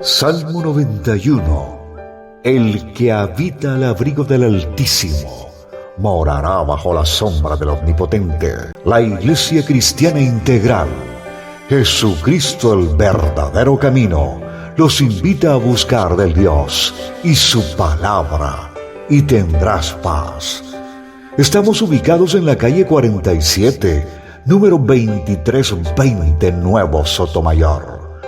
Salmo 91. El que habita al abrigo del Altísimo morará bajo la sombra del Omnipotente. La Iglesia Cristiana Integral, Jesucristo el verdadero camino, los invita a buscar del Dios y su palabra, y tendrás paz. Estamos ubicados en la calle 47, número 2320, Nuevo Sotomayor.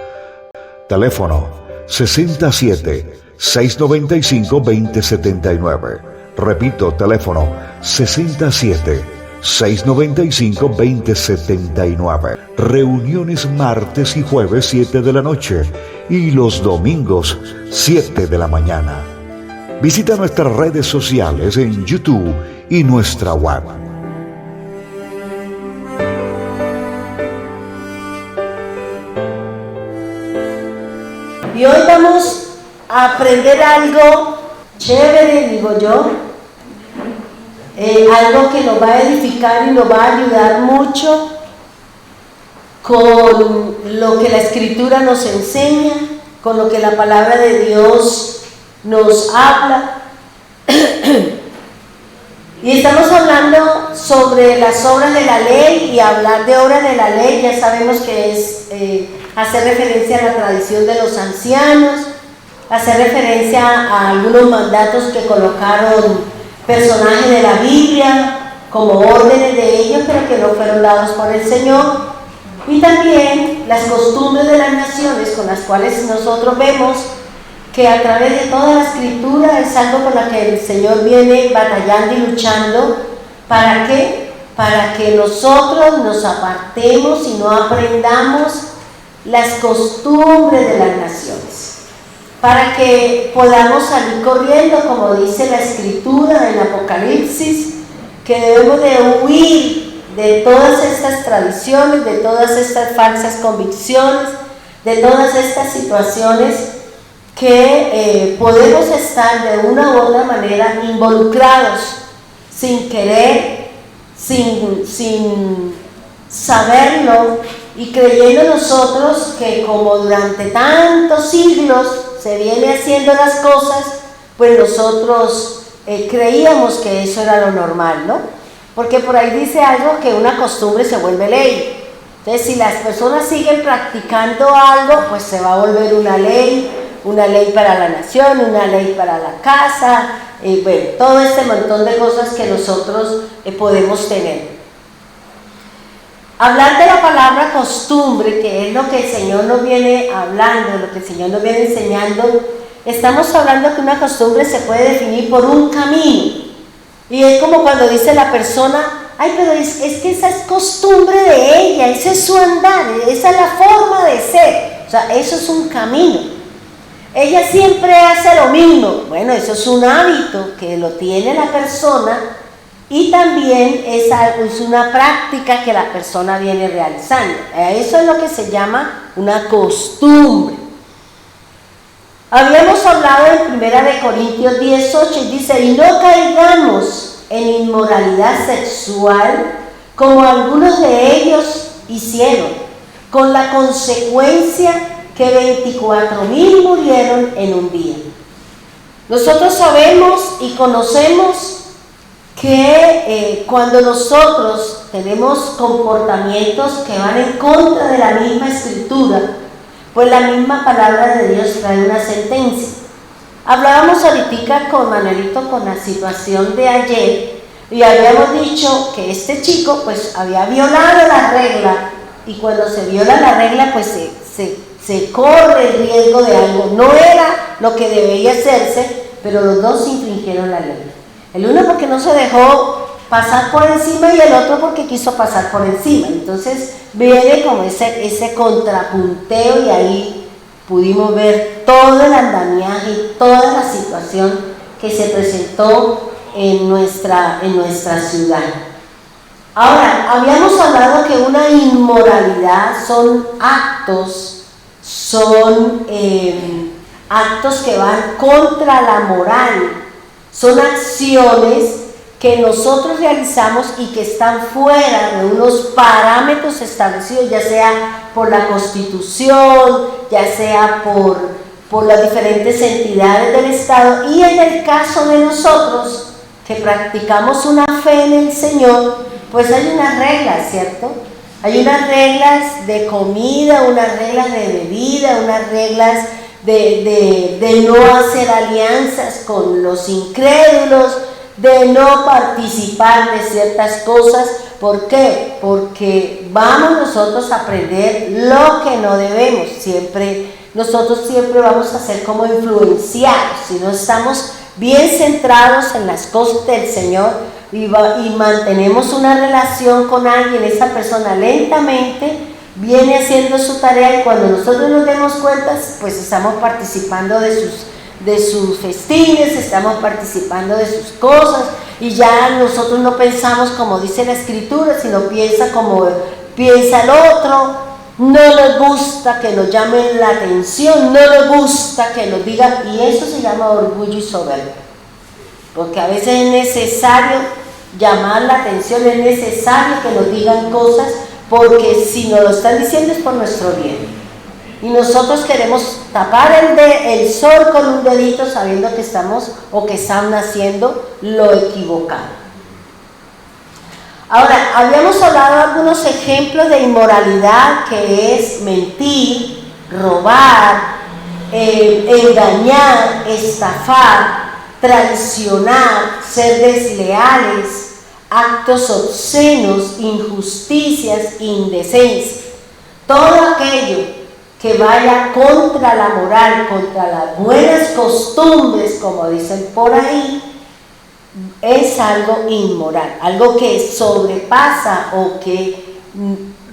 Teléfono 67-695-2079. Repito, teléfono 67-695-2079. Reuniones martes y jueves 7 de la noche y los domingos 7 de la mañana. Visita nuestras redes sociales en YouTube y nuestra web. Y hoy vamos a aprender algo chévere, digo yo, algo que nos va a edificar y nos va a ayudar mucho con lo que la Escritura nos enseña, con lo que la palabra de Dios nos habla. Y estamos hablando sobre las obras de la ley, y hablar de obras de la ley ya sabemos que es hacer referencia a la tradición de los ancianos, hacer referencia a algunos mandatos que colocaron personajes de la Biblia como órdenes de ellos, pero que no fueron dados por el Señor, y también las costumbres de las naciones con las cuales nosotros vemos que a través de toda la Escritura es algo con la que el Señor viene batallando y luchando. ¿Para qué? Para que nosotros nos apartemos y no aprendamos las costumbres de las naciones, para que podamos salir corriendo, como dice la Escritura en Apocalipsis, que debemos de huir de todas estas tradiciones, de todas estas falsas convicciones, de todas estas situaciones que podemos estar de una u otra manera involucrados sin querer, sin saberlo, y creyendo nosotros que como durante tantos siglos se viene haciendo las cosas, pues nosotros creíamos que eso era lo normal, ¿no? Porque por ahí dice algo que una costumbre se vuelve ley. Entonces, si las personas siguen practicando algo, pues se va a volver una ley para la nación, una ley para la casa, bueno, todo este montón de cosas que nosotros podemos tener. Hablar de la palabra costumbre, que es lo que el Señor nos viene hablando, lo que el Señor nos viene enseñando, estamos hablando que una costumbre se puede definir por un camino. Y es como cuando dice la persona, ay, pero es que esa es costumbre de ella, ese es su andar, esa es la forma de ser. O sea, eso es un camino. Ella siempre hace lo mismo. Bueno, eso es un hábito que lo tiene la persona, y también es una práctica que la persona viene realizando. Eso es lo que se llama una costumbre. Habíamos hablado en 1 Corintios 10:8, y dice: y no caigamos en inmoralidad sexual como algunos de ellos hicieron, con la consecuencia que 24,000 murieron en un día. Nosotros sabemos y conocemos que cuando nosotros tenemos comportamientos que van en contra de la misma Escritura, pues la misma palabra de Dios trae una sentencia. Hablábamos ahorita con Manuelito con la situación de ayer, y habíamos dicho que este chico pues había violado la regla, y cuando se viola la regla pues se corre el riesgo de algo. No era lo que debía hacerse, pero los dos infringieron la ley. El uno porque no se dejó pasar por encima, y el otro porque quiso pasar por encima. Entonces viene como ese contrapunteo, y ahí pudimos ver todo el andamiaje, toda la situación que se presentó en nuestra ciudad. Ahora, habíamos hablado que una inmoralidad son actos que van contra la moral, son acciones que nosotros realizamos y que están fuera de unos parámetros establecidos, ya sea por la Constitución, ya sea por las diferentes entidades del Estado, y en el caso de nosotros que practicamos una fe en el Señor, pues hay unas reglas, ¿cierto? Hay unas reglas de comida, unas reglas de bebida, unas reglas de no hacer alianzas con los incrédulos, de no participar de ciertas cosas. ¿Por qué? Porque vamos nosotros a aprender lo que no debemos. Nosotros siempre vamos a ser como influenciados. Si no estamos bien centrados en las cosas del Señor y mantenemos una relación con alguien, esa persona lentamente viene haciendo su tarea, y cuando nosotros nos demos cuenta, pues estamos participando de sus festines, estamos participando de sus cosas, y ya nosotros no pensamos como dice la Escritura, sino piensa como piensa el otro. No les gusta que nos llamen la atención, no les gusta que nos digan, y eso se llama orgullo y soberbia, porque a veces es necesario llamar la atención, es necesario que nos digan cosas, porque si nos lo están diciendo es por nuestro bien, y nosotros queremos tapar el sol con un dedito sabiendo que estamos o que están haciendo lo equivocado. Ahora, habíamos hablado de algunos ejemplos de inmoralidad, que es mentir, robar, engañar, estafar, traicionar, ser desleales, actos obscenos, injusticias, indecencia. Todo aquello que vaya contra la moral, contra las buenas costumbres, como dicen por ahí, es algo inmoral, algo que sobrepasa o que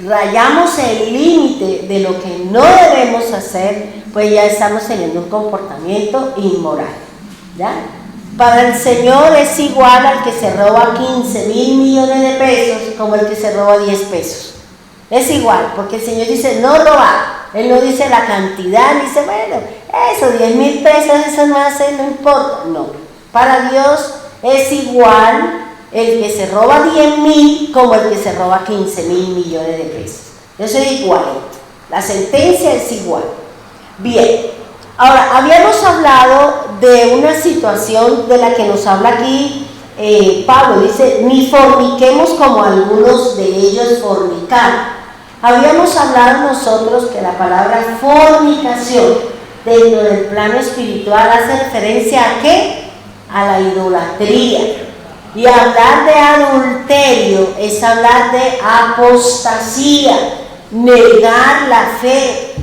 rayamos el límite de lo que no debemos hacer, pues ya estamos teniendo un comportamiento inmoral, ¿ya? Para el Señor es igual al que se roba 15,000 millones de pesos como el que se roba 10 pesos. Es igual, porque el Señor dice no robar. Él no dice la cantidad, dice, bueno, eso, 10,000 pesos, eso no hace, no importa. No, para Dios es igual el que se roba 10,000 como el que se roba 15,000 millones de pesos. Eso es igual, la sentencia es igual. Bien, ahora, habíamos hablado de una situación de la que nos habla aquí Pablo, dice, ni forniquemos como algunos de ellos fornicaron. Habíamos hablado nosotros que la palabra fornicación dentro del plano espiritual hace referencia ¿a qué? A la idolatría. Y hablar de adulterio es hablar de apostasía, negar la fe.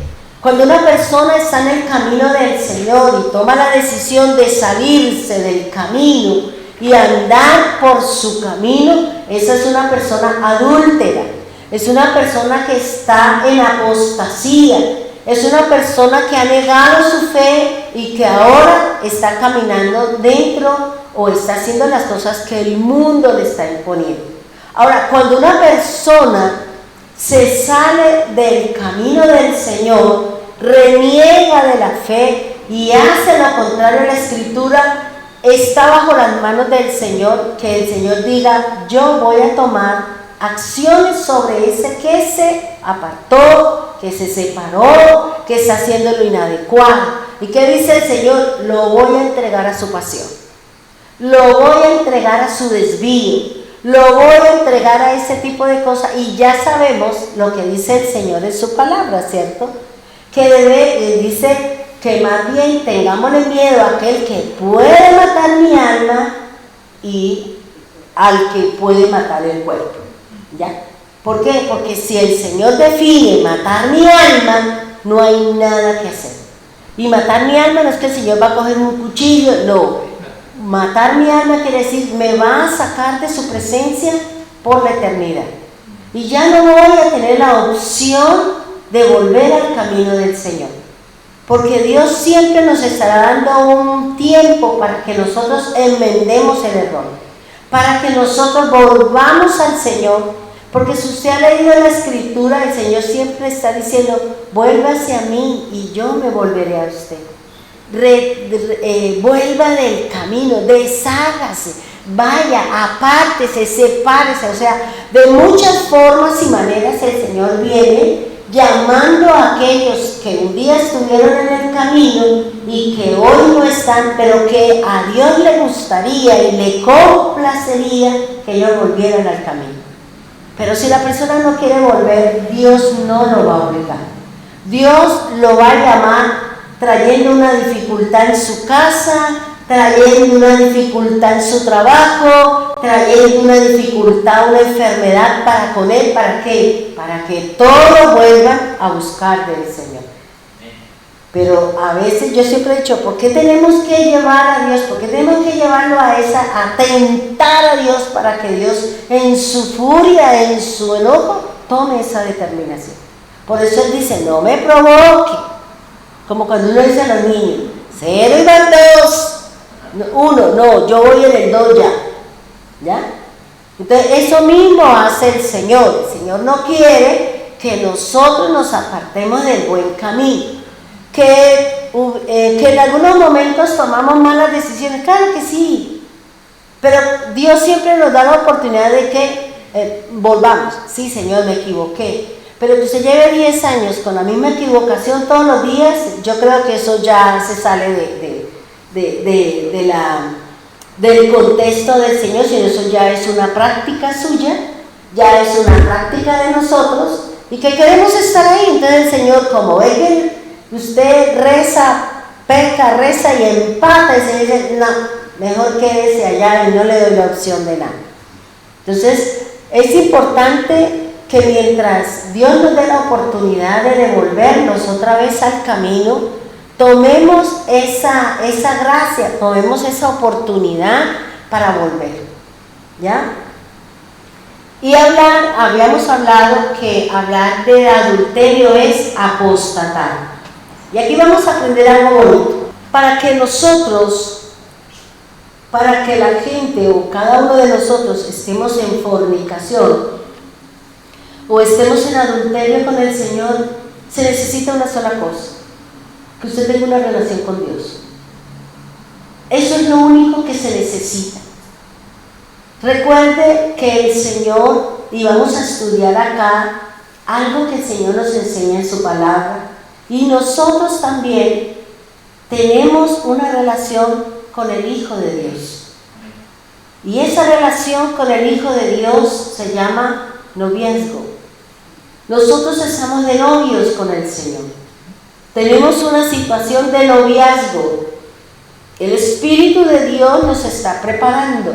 Cuando una persona está en el camino del Señor y toma la decisión de salirse del camino y andar por su camino, esa es una persona adúltera. Es una persona que está en apostasía, es una persona que ha negado su fe y que ahora está caminando dentro o está haciendo las cosas que el mundo le está imponiendo. Ahora, cuando una persona se sale del camino del Señor, reniega de la fe y hace lo contrario a la Escritura, está bajo las manos del Señor, que el Señor diga, yo voy a tomar acciones sobre ese que se apartó, que se separó, que está haciendo lo inadecuado. ¿Y qué dice el Señor? Lo voy a entregar a su pasión, lo voy a entregar a su desvío, lo voy a entregar a ese tipo de cosas. Y ya sabemos lo que dice el Señor en su palabra, ¿cierto? Que dice que más bien tengámosle miedo a aquel que puede matar mi alma y al que puede matar el cuerpo. ¿Ya? ¿Por qué? Porque si el Señor define matar mi alma, no hay nada que hacer. Y matar mi alma no es que el Señor va a coger un cuchillo, no. Matar mi alma quiere decir, me va a sacar de su presencia por la eternidad. Y ya no voy a tener la opción de volver al camino del Señor. Porque Dios siempre nos estará dando un tiempo para que nosotros enmendemos el error. para que nosotros volvamos al Señor, porque si usted ha leído la Escritura, el Señor siempre está diciendo, vuélvase a mí y yo me volveré a usted. Vuelva del camino, deshágase, vaya, apártese, sepárese. O sea, de muchas formas y maneras el Señor viene llamando a aquellos que un día estuvieron en el camino y que hoy no están, pero que a Dios le gustaría y le complacería que ellos volvieran al camino. Pero si la persona no quiere volver, Dios no lo va a obligar. Dios lo va a llamar trayendo una dificultad en su casa, trayendo una dificultad en su trabajo, trayendo una dificultad, una enfermedad para con él. ¿Para qué? Para que todos vuelvan a buscar del Señor. Pero a veces yo siempre he dicho, ¿por qué tenemos que llevar a Dios? ¿Por qué tenemos que llevarlo a tentar a Dios para que Dios en su furia, en su enojo, tome esa determinación? Por eso Él dice, no me provoque. Como cuando uno dice a los niños, 0 y van 2. 1, no, yo voy en el 2 ya. ¿Ya? Entonces, eso mismo hace el Señor. El Señor no quiere que nosotros nos apartemos del buen camino. Que en algunos momentos tomamos malas decisiones. Claro que sí. Pero Dios siempre nos da la oportunidad de que volvamos. Sí, Señor, me equivoqué. Pero que usted lleve 10 años con la misma equivocación todos los días, yo creo que eso ya se sale del contexto del Señor, sino eso ya es una práctica suya, ya es una práctica de nosotros, y que queremos estar ahí. Entonces el Señor, como ve que usted reza, peca, reza y empata, y se dice, no, mejor quédese allá y no le doy la opción de nada. Entonces es importante que mientras Dios nos dé la oportunidad de devolvernos otra vez al camino, tomemos esa gracia, tomemos esa oportunidad para volver, ¿ya? Y habíamos hablado que hablar de adulterio es apostatar. Y aquí vamos a aprender algo bonito. Para que la gente o cada uno de nosotros estemos en fornicación, o estemos en adulterio con el Señor, se necesita una sola cosa: que usted tenga una relación con Dios. Eso es lo único que se necesita. Recuerde que el Señor, y vamos a estudiar acá algo que el Señor nos enseña en su palabra, y nosotros también tenemos una relación con el Hijo de Dios. Y esa relación con el Hijo de Dios se llama noviazgo. Nosotros estamos de novios con el Señor. Tenemos una situación de noviazgo. El Espíritu de Dios nos está preparando.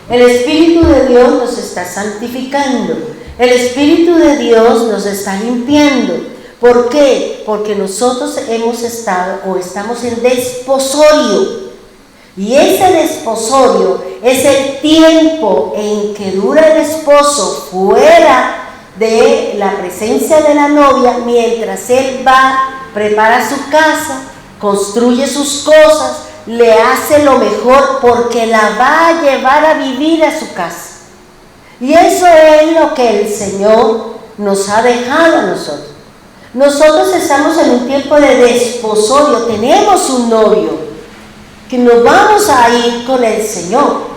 El Espíritu de Dios nos está santificando. El Espíritu de Dios nos está limpiando. ¿Por qué? Porque nosotros hemos estado o estamos en desposorio. Y ese desposorio es el tiempo en que dura el esposo fuera de la presencia de la novia, mientras él va, prepara su casa, construye sus cosas, le hace lo mejor porque la va a llevar a vivir a su casa. Y eso es lo que el Señor nos ha dejado a nosotros. Nosotros estamos en un tiempo de desposorio, tenemos un novio, que nos vamos a ir con el Señor.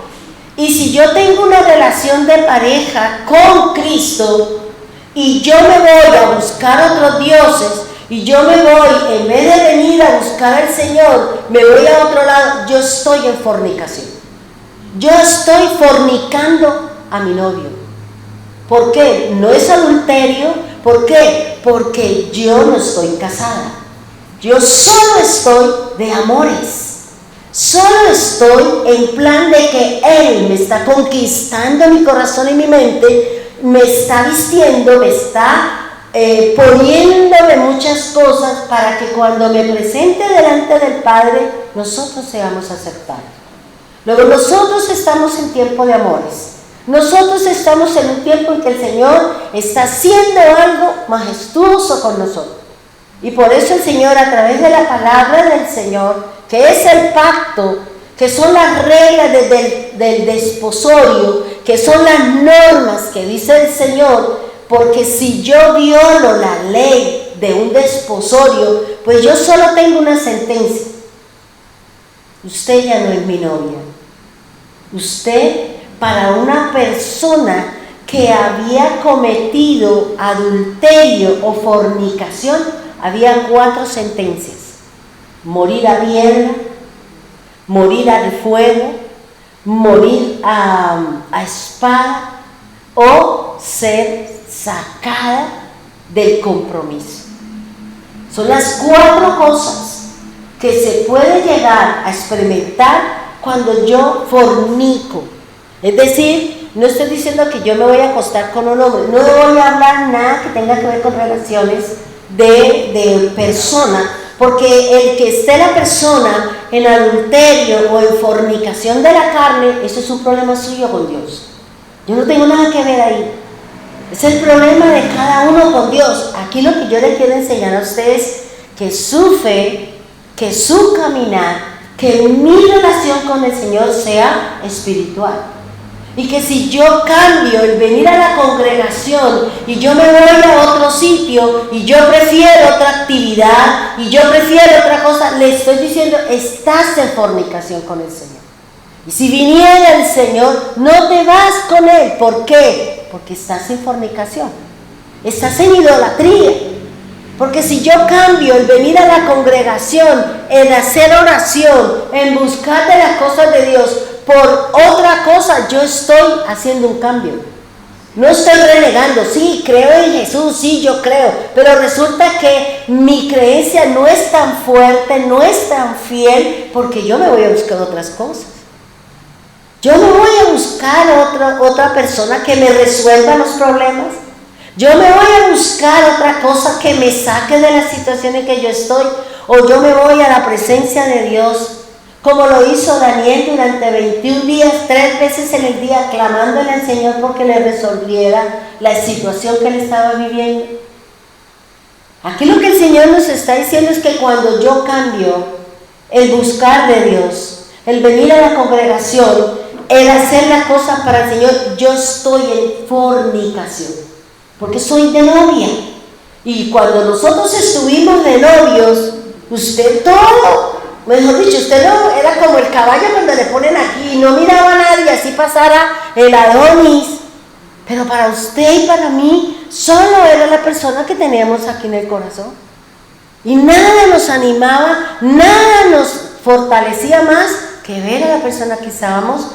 Y si yo tengo una relación de pareja con Cristo, y yo me voy a buscar otros dioses, y yo me voy, en vez de venir a buscar al Señor, me voy a otro lado, yo estoy en fornicación. Yo estoy fornicando a mi novio. ¿Por qué? No es adulterio. ¿Por qué? Porque yo no estoy casada. Yo solo estoy de amores. Solo estoy en plan de que Él me está conquistando mi corazón y mi mente, me está vistiendo, me está poniéndome muchas cosas para que cuando me presente delante del Padre, nosotros seamos aceptados. Luego nosotros estamos en tiempo de amores. Nosotros estamos en un tiempo en que el Señor está haciendo algo majestuoso con nosotros. Y por eso el Señor, a través de la palabra del Señor, que es el pacto que son las reglas del desposorio, que son las normas que dice el Señor, porque si yo violo la ley de un desposorio, pues yo solo tengo una sentencia: usted ya no es mi novia. Usted, para una persona que había cometido adulterio o fornicación, había 4 sentencias: morir a piedra, morir al fuego, morir a espada o ser sacada del compromiso. Son las 4 cosas que se puede llegar a experimentar cuando yo fornico. Es decir, no estoy diciendo que yo me voy a acostar con un hombre, no voy a hablar nada que tenga que ver con relaciones de persona, porque el que esté la persona en adulterio o en fornicación de la carne, eso es un problema suyo con Dios. Yo no tengo nada que ver ahí. Es el problema de cada uno con Dios. Aquí lo que yo les quiero enseñar a ustedes, que su fe, que su caminar, que mi relación con el Señor sea espiritual. Y que si yo cambio el venir a la congregación y yo me voy a otro sitio y yo prefiero otra actividad y yo prefiero otra cosa, le estoy diciendo, estás en fornicación con el Señor. Y si viniera el Señor, no te vas con Él. ¿Por qué? Porque estás en fornicación, estás en idolatría. Porque si yo cambio el venir a la congregación, en hacer oración, en buscar de las cosas de Dios por otra cosa, yo estoy haciendo un cambio. No estoy renegando, sí, creo en Jesús, sí, yo creo, pero resulta que mi creencia no es tan fuerte, no es tan fiel, porque yo me voy a buscar otras cosas. Yo no voy a buscar otra persona que me resuelva los problemas. Yo me voy a buscar otra cosa que me saque de las situaciones en que yo estoy, o yo me voy a la presencia de Dios, como lo hizo Daniel durante 21 días, 3 veces en el día, clamándole al Señor porque le resolviera la situación que él estaba viviendo. Aquí lo que el Señor nos está diciendo es que cuando yo cambio el buscar de Dios, el venir a la congregación, el hacer las cosas para el Señor, yo estoy en fornicación, porque soy de novia. Y cuando nosotros estuvimos de novios, usted todo, mejor dicho, usted no, era como el caballo cuando le ponen aquí, no miraba a nadie, así pasara el Adonis. Pero para usted y para mí, solo era la persona que teníamos aquí en el corazón. Y nada nos animaba, nada nos fortalecía más que ver a la persona que estábamos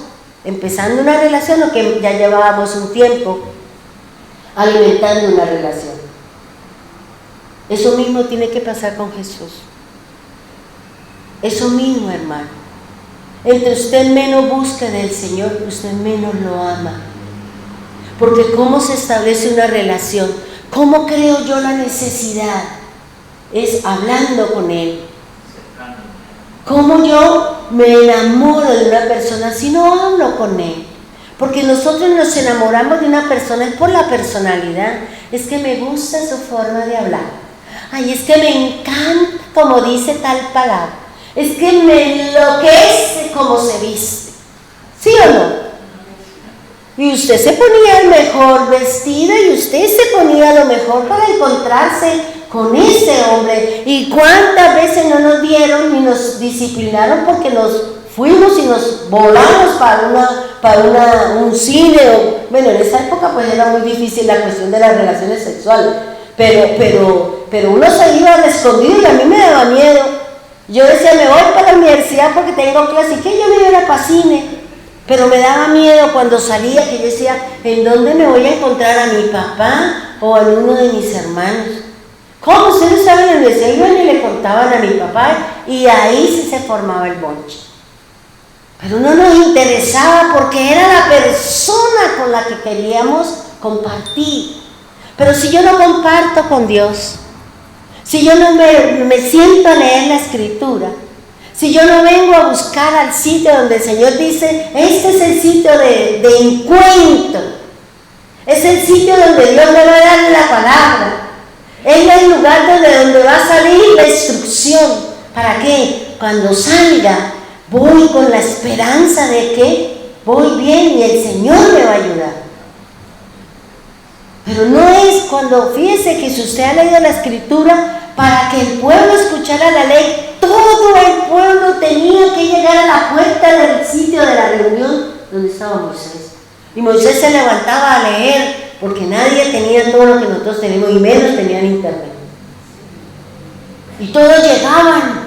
empezando una relación o que ya llevábamos un tiempo alimentando una relación. Eso mismo tiene que pasar con Jesús. Eso mismo, hermano. Entre usted menos busque del Señor, usted menos lo ama. Porque ¿cómo se establece una relación? ¿Cómo creo yo la necesidad? Es hablando con Él. ¿Cómo yo me enamoro de una persona si no hablo con Él? Porque nosotros nos enamoramos de una persona es por la personalidad. Es que me gusta su forma de hablar. Ay, es que me encanta como dice tal palabra. Es que me enloquece como se viste. ¿Sí o no? Y usted se ponía el mejor vestido y usted se ponía lo mejor para encontrarse con ese hombre. ¿Y cuántas veces no nos dieron ni nos disciplinaron porque nos fuimos y nos volamos para un cine? Bueno, en esa época pues era muy difícil la cuestión de las relaciones sexuales. Pero uno se iba al escondido y a mí me daba miedo. Yo decía, me voy para la universidad porque tengo clase, y que yo me iba para cine. Pero me daba miedo cuando salía, que yo decía, ¿en dónde me voy a encontrar a mi papá o a uno de mis hermanos? ¿Cómo ustedes saben? En la universidad iban y le contaban a mi papá y ahí sí se formaba el bonche. Pero no nos interesaba porque era la persona con la que queríamos compartir. Pero si yo no comparto con Dios, si yo no me siento a leer la Escritura, si yo no vengo a buscar al sitio donde el Señor dice, este es el sitio de encuentro, es el sitio donde Dios me va a dar la palabra, es el lugar donde va a salir la instrucción. ¿Para qué? Cuando salga, voy con la esperanza de que voy bien y el Señor me va a ayudar. Pero no es cuando, fíjese que si usted ha leído la Escritura, para que el pueblo escuchara la ley, todo el pueblo tenía que llegar a la puerta del sitio de la reunión donde estaba Moisés. Y Moisés se levantaba a leer, porque nadie tenía todo lo que nosotros tenemos, y menos tenían internet. Y todos llegaban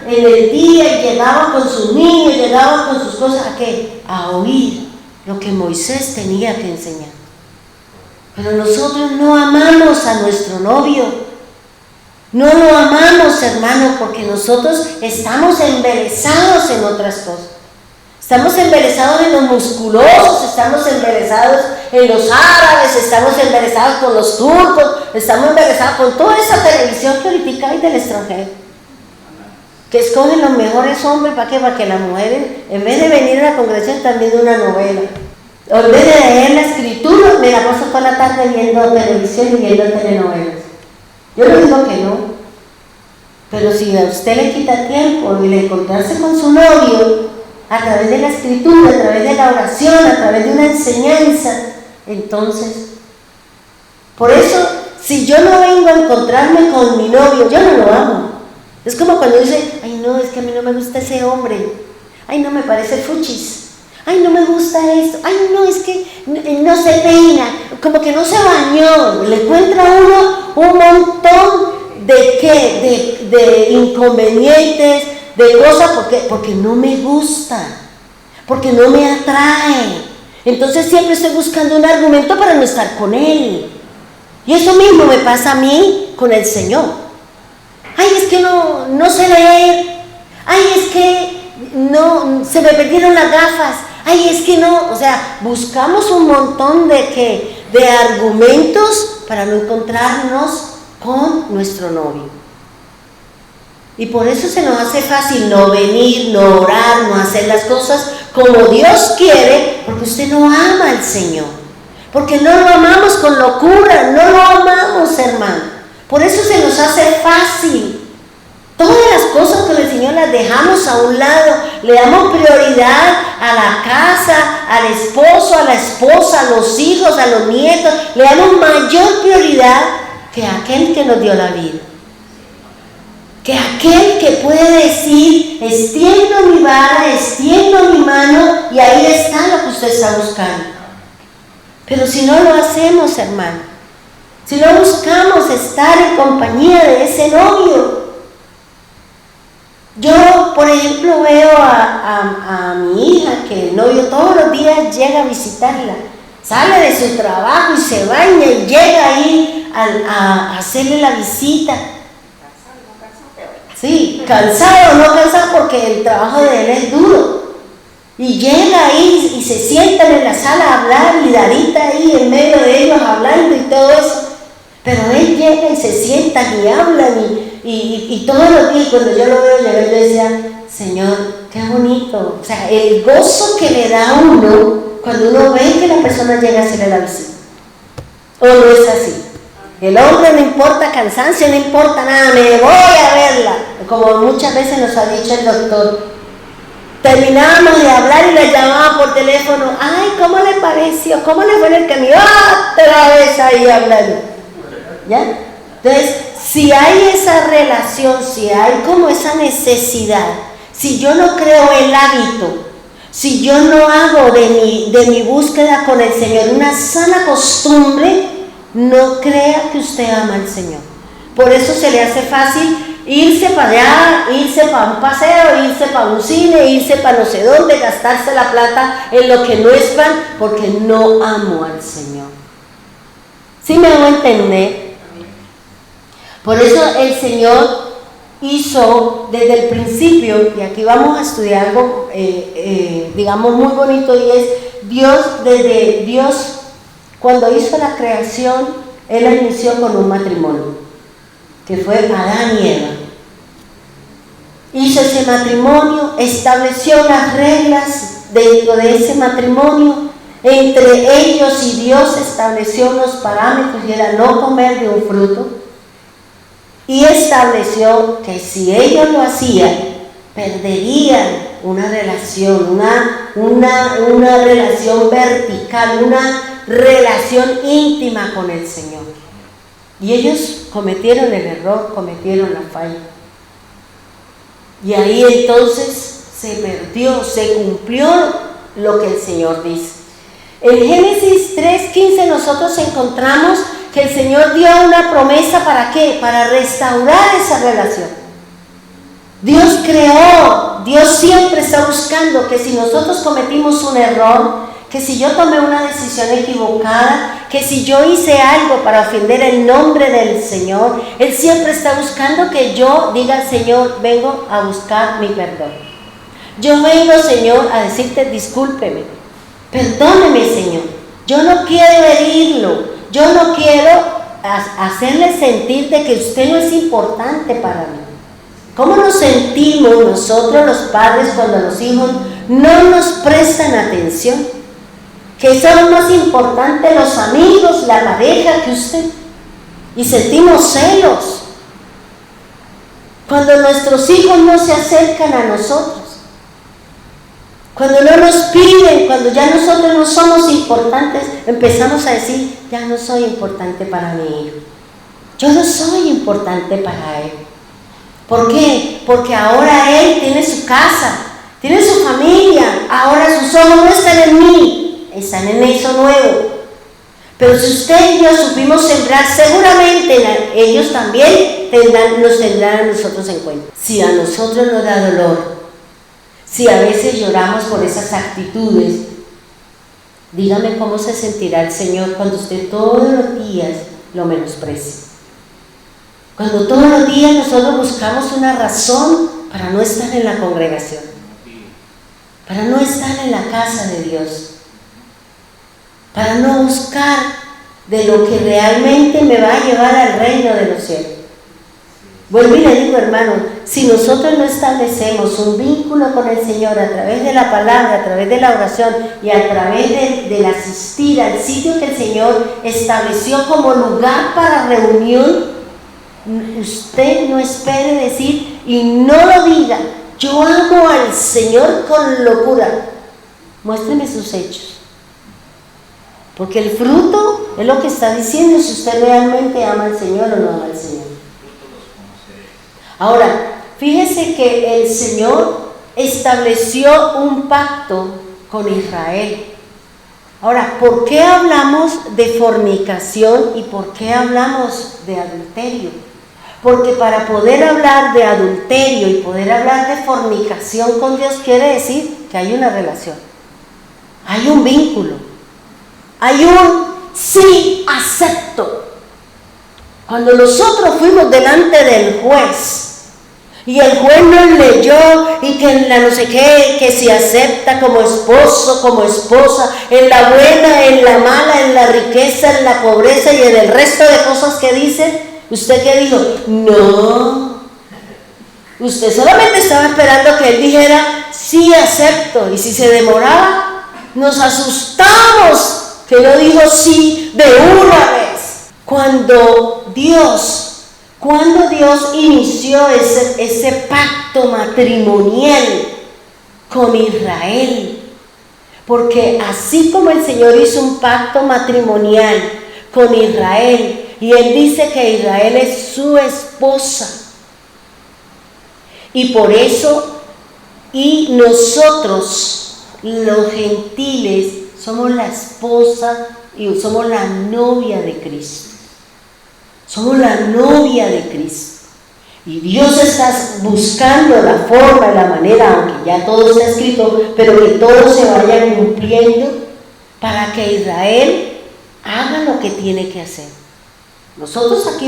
en el día, y llegaban con sus niños, llegaban con sus cosas, ¿a qué? A oír lo que Moisés tenía que enseñar. Pero nosotros no amamos a nuestro novio, no lo amamos, hermano, porque nosotros estamos embelesados en otras cosas. Estamos embelesados en los musculosos, estamos embelesados en los árabes, estamos embelesados con los turcos, estamos embelesados con toda esa televisión que ahorita hay del extranjero, que escogen los mejores hombres. ¿Para qué? Para que las mujeres, en vez de venir a la congregación, están viendo una novela. En vez de leer la Escritura, me la paso toda la tarde viendo televisión y viendo telenovelas. Yo no digo que no, pero si a usted le quita tiempo y le encontrarse con su novio a través de la Escritura, a través de la oración, a través de una enseñanza, entonces, por eso, si yo no vengo a encontrarme con mi novio, yo no lo amo. Es como cuando dice, ay no, es que a mí no me gusta ese hombre, ay no, me parece fuchis, ay no me gusta esto, ay no, es que no se peina, como que no se bañó, le encuentra a uno un montón de inconvenientes, de cosas, porque no me gusta, porque no me atrae. Entonces siempre estoy buscando un argumento para no estar con él. Y eso mismo me pasa a mí con el Señor. Ay, es que no sé leer. Ay, es que no, se me perdieron las gafas. Ay, es que no, o sea, buscamos un montón de argumentos para no encontrarnos con nuestro novio. Y por eso se nos hace fácil no venir, no orar, no hacer las cosas como Dios quiere, porque usted no ama al Señor, porque no lo amamos con locura, no lo amamos, hermano. Por eso se nos hace fácil. Todas las cosas con el Señor las dejamos a un lado, le damos prioridad a la casa, al esposo, a la esposa, a los hijos, a los nietos, le damos mayor prioridad que a aquel que nos dio la vida. Que aquel que puede decir, extiendo mi vara, extiendo mi mano, y ahí está lo que usted está buscando. Pero si no lo hacemos, hermano, si no buscamos estar en compañía de ese novio. Yo, por ejemplo, veo a mi hija que el novio todos los días llega a visitarla, sale de su trabajo y se baña y llega ahí a hacerle la visita. Sí, cansado o no cansado, porque el trabajo de él es duro. Y llega ahí y se sientan en la sala a hablar, y Darita ahí en medio de ellos hablando y todo eso. Pero él llega y se sientan y hablan y todos los días, cuando yo lo veo llegar, yo decía, Señor, qué bonito. O sea, el gozo que le da a uno cuando uno ve que la persona llega a hacerle la visita. ¿O no es así? El hombre no importa cansancio, no importa nada, me voy a verla. Como muchas veces nos ha dicho el doctor. Terminábamos de hablar y le llamaba por teléfono. Ay, ¿cómo le pareció? ¿Cómo le fue en el camino? Otra vez ahí hablando. ¿Ya? Entonces, si hay esa relación, si hay como esa necesidad, si yo no creo el hábito, si yo no hago de mi búsqueda con el Señor una sana costumbre, no crea que usted ama al Señor. Por eso se le hace fácil irse para allá, irse para un paseo, irse para un cine, irse para no sé dónde, gastarse la plata en lo que no es pan, porque no amo al Señor. ¿Sí me hago entender? Por eso el Señor hizo desde el principio, y aquí vamos a estudiar algo, digamos, muy bonito, y es Dios, cuando hizo la creación, Él la inició con un matrimonio, que fue Adán y Eva. Hizo ese matrimonio, estableció las reglas dentro de ese matrimonio, entre ellos y Dios estableció unos parámetros, y era no comer de un fruto, y estableció que si ellos lo hacían, perderían una relación, una relación vertical, una relación íntima con el Señor. Y ellos cometieron el error, cometieron la falla. Y ahí entonces se perdió, se cumplió lo que el Señor dice. En Génesis 3:15 nosotros encontramos que el Señor dio una promesa, ¿para qué? Para restaurar esa relación. Dios creó, Dios siempre está buscando que si nosotros cometimos un error, que si yo tomé una decisión equivocada, que si yo hice algo para ofender el nombre del Señor, Él siempre está buscando que yo diga: Señor, vengo a buscar mi perdón. Yo vengo, Señor, a decirte: discúlpeme, perdóneme, Señor. Yo no quiero herirlo, yo no quiero hacerle sentir de que usted no es importante para mí. ¿Cómo nos sentimos nosotros los padres cuando los hijos no nos prestan atención? Que son más importantes los amigos, la pareja que usted. Y sentimos celos cuando nuestros hijos no se acercan a nosotros, cuando no nos piden, cuando ya nosotros no somos importantes, empezamos a decir: ya no soy importante para mi hijo, yo no soy importante para él. ¿Por qué? Porque ahora él tiene su casa, tiene su familia, ahora sus ojos no están en mí, están en eso nuevo. Pero si usted y yo supimos sembrar, seguramente ellos también nos tendrán a nosotros en cuenta. Si a nosotros nos da dolor, si a veces lloramos por esas actitudes, dígame cómo se sentirá el Señor cuando usted todos los días lo menosprecia. Cuando todos los días nosotros buscamos una razón para no estar en la congregación, para no estar en la casa de Dios, para no buscar de lo que realmente me va a llevar al reino de los cielos. Vuelvo y le digo, hermano, si nosotros no establecemos un vínculo con el Señor a través de la palabra, a través de la oración y a través del asistir al sitio que el Señor estableció como lugar para reunión, usted no espere decir y no lo diga: yo amo al Señor con locura. Muéstreme sus hechos. Porque el fruto es lo que está diciendo si usted realmente ama al Señor o no ama al Señor. Ahora, fíjese que el Señor estableció un pacto con Israel. Ahora, ¿por qué hablamos de fornicación y por qué hablamos de adulterio? Porque para poder hablar de adulterio y poder hablar de fornicación con Dios quiere decir que hay una relación, hay un vínculo, hay un sí acepto. Cuando nosotros fuimos delante del juez y el juez nos leyó y que en la no sé qué, que se acepta como esposo, como esposa, en la buena, en la mala, en la riqueza, en la pobreza y en el resto de cosas que dice, ¿usted qué dijo? No. Usted solamente estaba esperando que él dijera: sí acepto. Y si se demoraba, nos asustamos que no dijo sí de una vez. Cuando Dios inició ese pacto matrimonial con Israel, porque así como el Señor hizo un pacto matrimonial con Israel, y Él dice que Israel es su esposa, y por eso, y nosotros, los gentiles, somos la esposa y somos la novia de Cristo. Somos la novia de Cristo. Y Dios está buscando la forma y la manera, aunque ya todo está escrito, pero que todo se vaya cumpliendo para que Israel haga lo que tiene que hacer. Nosotros aquí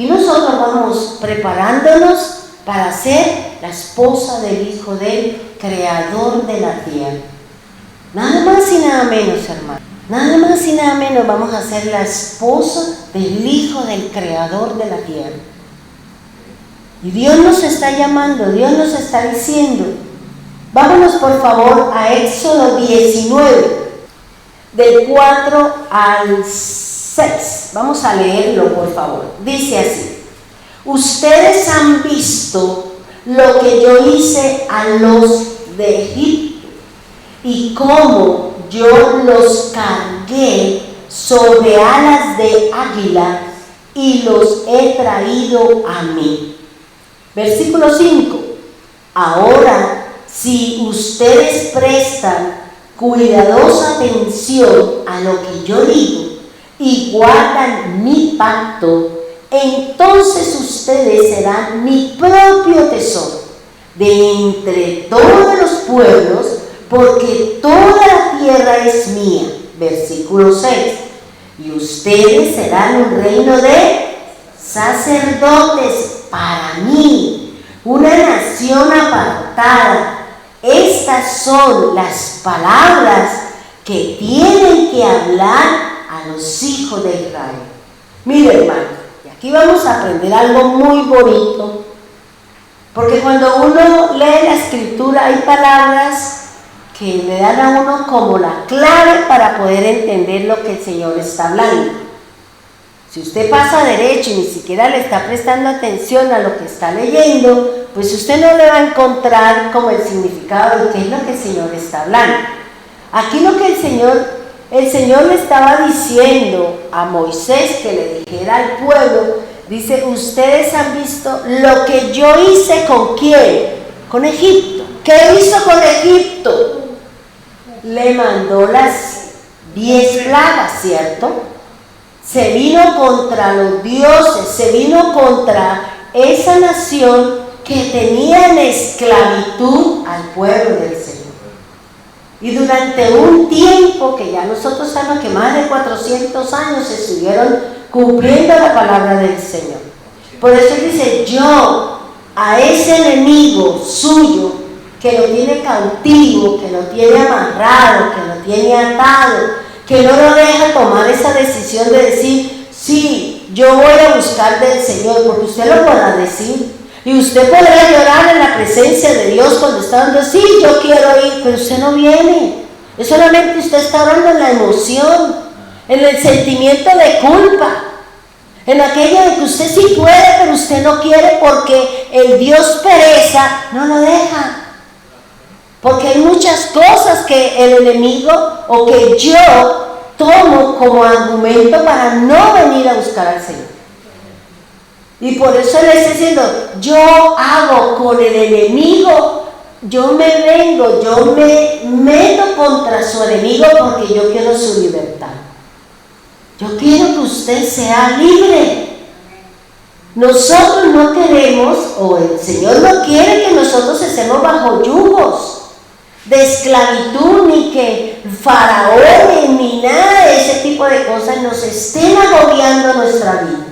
nosotros vamos preparándonos para ser la esposa del Hijo del Creador de la tierra. Nada más y nada menos, hermano. Nada más y nada menos vamos a ser la esposa del Hijo del Creador de la tierra. Y Dios nos está llamando, Dios nos está diciendo. Vámonos por favor a Éxodo 19, del 4 al 6. Vamos a leerlo por favor. Dice así: ustedes han visto lo que yo hice a los de Egipto y cómo yo los cargué sobre alas de águila y los he traído a mí. Versículo 5. Ahora, si ustedes prestan cuidadosa atención a lo que yo digo y guardan mi pacto, entonces ustedes serán mi propio tesoro de entre todos los pueblos, porque toda la tierra es mía. Versículo 6. Y ustedes serán un reino de sacerdotes para mí, una nación apartada. Estas son las palabras que tienen que hablar a los hijos de Israel. Mire, hermano, y aquí vamos a aprender algo muy bonito, porque cuando uno lee la escritura hay palabras que le dan a uno como la clave para poder entender lo que el Señor está hablando. Si usted pasa derecho y ni siquiera le está prestando atención a lo que está leyendo, pues usted no le va a encontrar como el significado de qué es lo que el Señor está hablando. Aquí lo que el Señor le estaba diciendo a Moisés que le dijera al pueblo, dice, ustedes han visto lo que yo hice ¿con quién? Con Egipto. ¿Qué hizo con Egipto? Le mandó las 10 plagas, ¿cierto? Se vino contra los dioses, se vino contra esa nación que tenía en esclavitud al pueblo del Señor. Y durante un tiempo, que ya nosotros sabemos que más de 400 años se estuvieron cumpliendo la palabra del Señor. Por eso dice, yo a ese enemigo suyo, que lo tiene cautivo, que lo tiene amarrado, que lo tiene atado, que no lo deja tomar esa decisión de decir, sí, yo voy a buscar del Señor, porque usted lo podrá decir, y usted podrá llorar en la presencia de Dios cuando está dando, sí, yo quiero ir, pero usted no viene, es solamente usted está orando en la emoción, en el sentimiento de culpa, en aquello de que usted sí puede, pero usted no quiere porque el Dios pereza no lo deja. Porque hay muchas cosas que el enemigo o que yo tomo como argumento para no venir a buscar al Señor. Y por eso le estoy diciendo, yo hago con el enemigo, yo me vengo, yo me meto contra su enemigo porque yo quiero su libertad. Yo quiero que usted sea libre. Nosotros no queremos, o el Señor no quiere que nosotros estemos bajo yugos de esclavitud, ni que faraones, ni nada de ese tipo de cosas nos estén agobiando nuestra vida.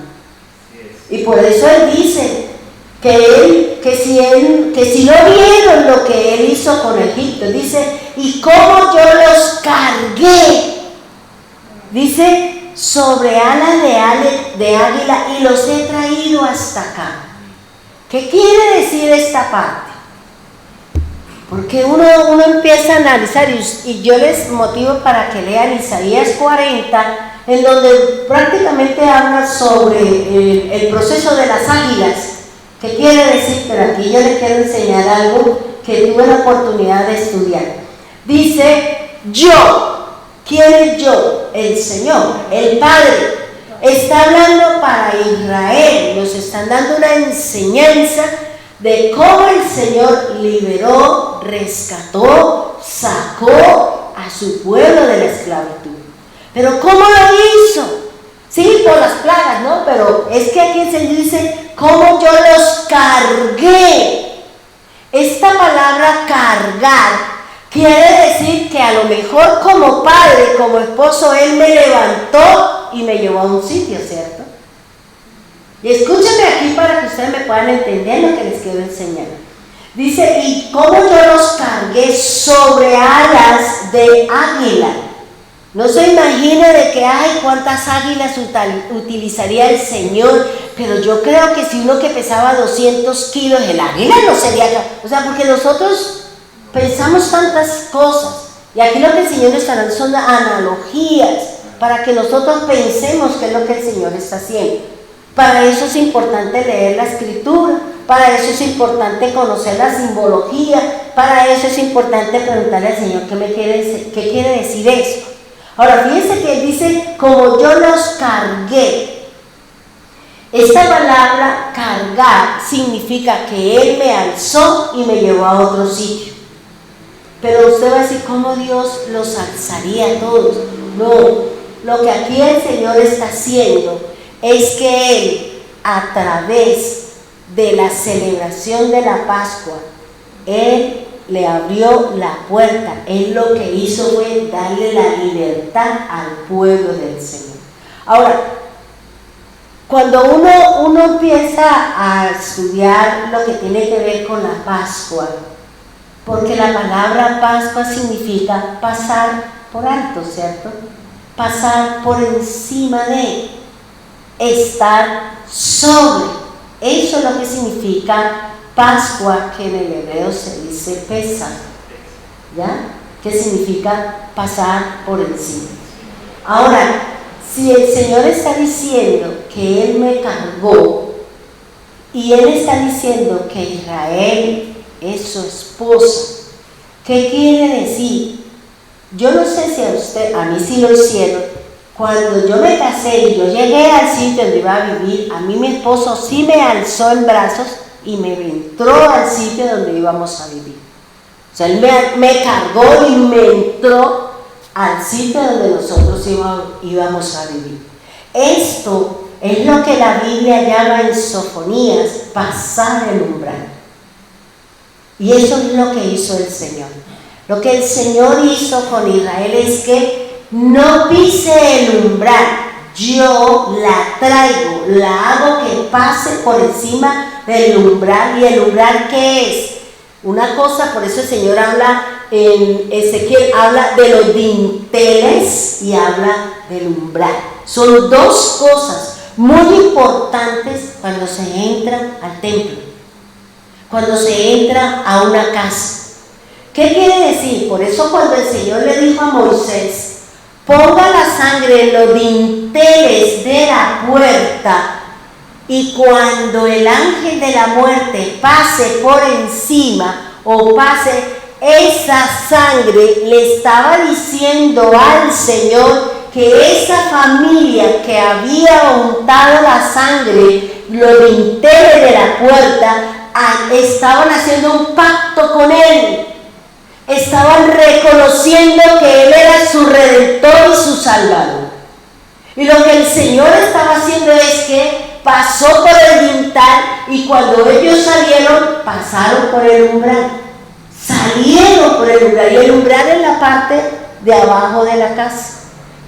Y por eso Él dice que si no vieron lo que Él hizo con Egipto, dice, y cómo yo los cargué, dice, sobre alas de águila y los he traído hasta acá. ¿Qué quiere decir esta parte? Porque uno empieza a analizar, y yo les motivo para que lean Isaías 40, en donde prácticamente habla sobre el proceso de las águilas. ¿Qué quiere decir? Pero aquí yo les quiero enseñar algo que tuve la oportunidad de estudiar. Dice, yo, ¿quién es yo? El Señor, el Padre. Está hablando para Israel, nos están dando una enseñanza de cómo el Señor liberó, rescató, sacó a su pueblo de la esclavitud. Pero ¿cómo lo hizo? Sí, por las plagas, ¿no? Pero es que aquí el Señor dice, ¿cómo yo los cargué? Esta palabra cargar quiere decir que a lo mejor como padre, como esposo, Él me levantó y me llevó a un sitio, ¿cierto? Y escúchenme aquí para que ustedes me puedan entender lo que les quiero enseñar. Dice, y cómo yo los cargué sobre alas de águila. No se imagina de que, ay, cuántas águilas utilizaría el Señor, pero yo creo que si uno que pesaba 200 kilos, el águila no sería, o sea, porque nosotros pensamos tantas cosas, y aquí lo que el Señor está dando son analogías, para que nosotros pensemos qué es lo que el Señor está haciendo. Para eso es importante leer la Escritura, para eso es importante conocer la simbología, para eso es importante preguntarle al Señor qué quiere decir eso. Ahora, fíjense que él dice, como yo los cargué. Esta palabra cargar significa que Él me alzó y me llevó a otro sitio. Pero usted va a decir, ¿cómo Dios los alzaría a todos? No, lo que aquí el Señor está haciendo es que Él, a través de la celebración de la Pascua, Él le abrió la puerta. Él lo que hizo fue darle la libertad al pueblo del Señor. Ahora, cuando uno empieza a estudiar lo que tiene que ver con la Pascua, porque la palabra Pascua significa pasar por alto, ¿cierto? Pasar por encima de, estar sobre. Eso es lo que significa Pascua, que en el hebreo se dice Pesach, ¿ya? Que significa pasar por encima. Ahora, si el Señor está diciendo que Él me cargó y Él está diciendo que Israel es su esposa, ¿qué quiere decir? Yo no sé si a usted, a mí sí lo hicieron. Cuando yo me casé y yo llegué al sitio donde iba a vivir, a mí mi esposo sí me alzó en brazos y me entró al sitio donde íbamos a vivir. O sea, él me cargó y me entró al sitio donde nosotros íbamos a vivir. Esto es lo que la Biblia llama en Sofonías pasar el umbral. Y eso es lo que hizo el Señor. Lo que el Señor hizo con Israel es que no pise el umbral, yo la traigo, la hago que pase por encima del umbral. ¿Y el umbral qué es? Una cosa, por eso el Señor habla en Ezequiel, habla de los dinteles y habla del umbral. Son dos cosas muy importantes cuando se entra al templo, cuando se entra a una casa. ¿Qué quiere decir? Por eso cuando el Señor le dijo a Moisés, ponga la sangre en los dinteles de la puerta, y cuando el ángel de la muerte pase por encima o pase, esa sangre le estaba diciendo al Señor que esa familia que había untado la sangre, los dinteles de la puerta, estaban haciendo un pacto con Él. Estaban reconociendo que Él era su Redentor y su Salvador. Y lo que el Señor estaba haciendo es que pasó por el dintel, y cuando ellos salieron, pasaron por el umbral. Salieron por el umbral, y el umbral es la parte de abajo de la casa,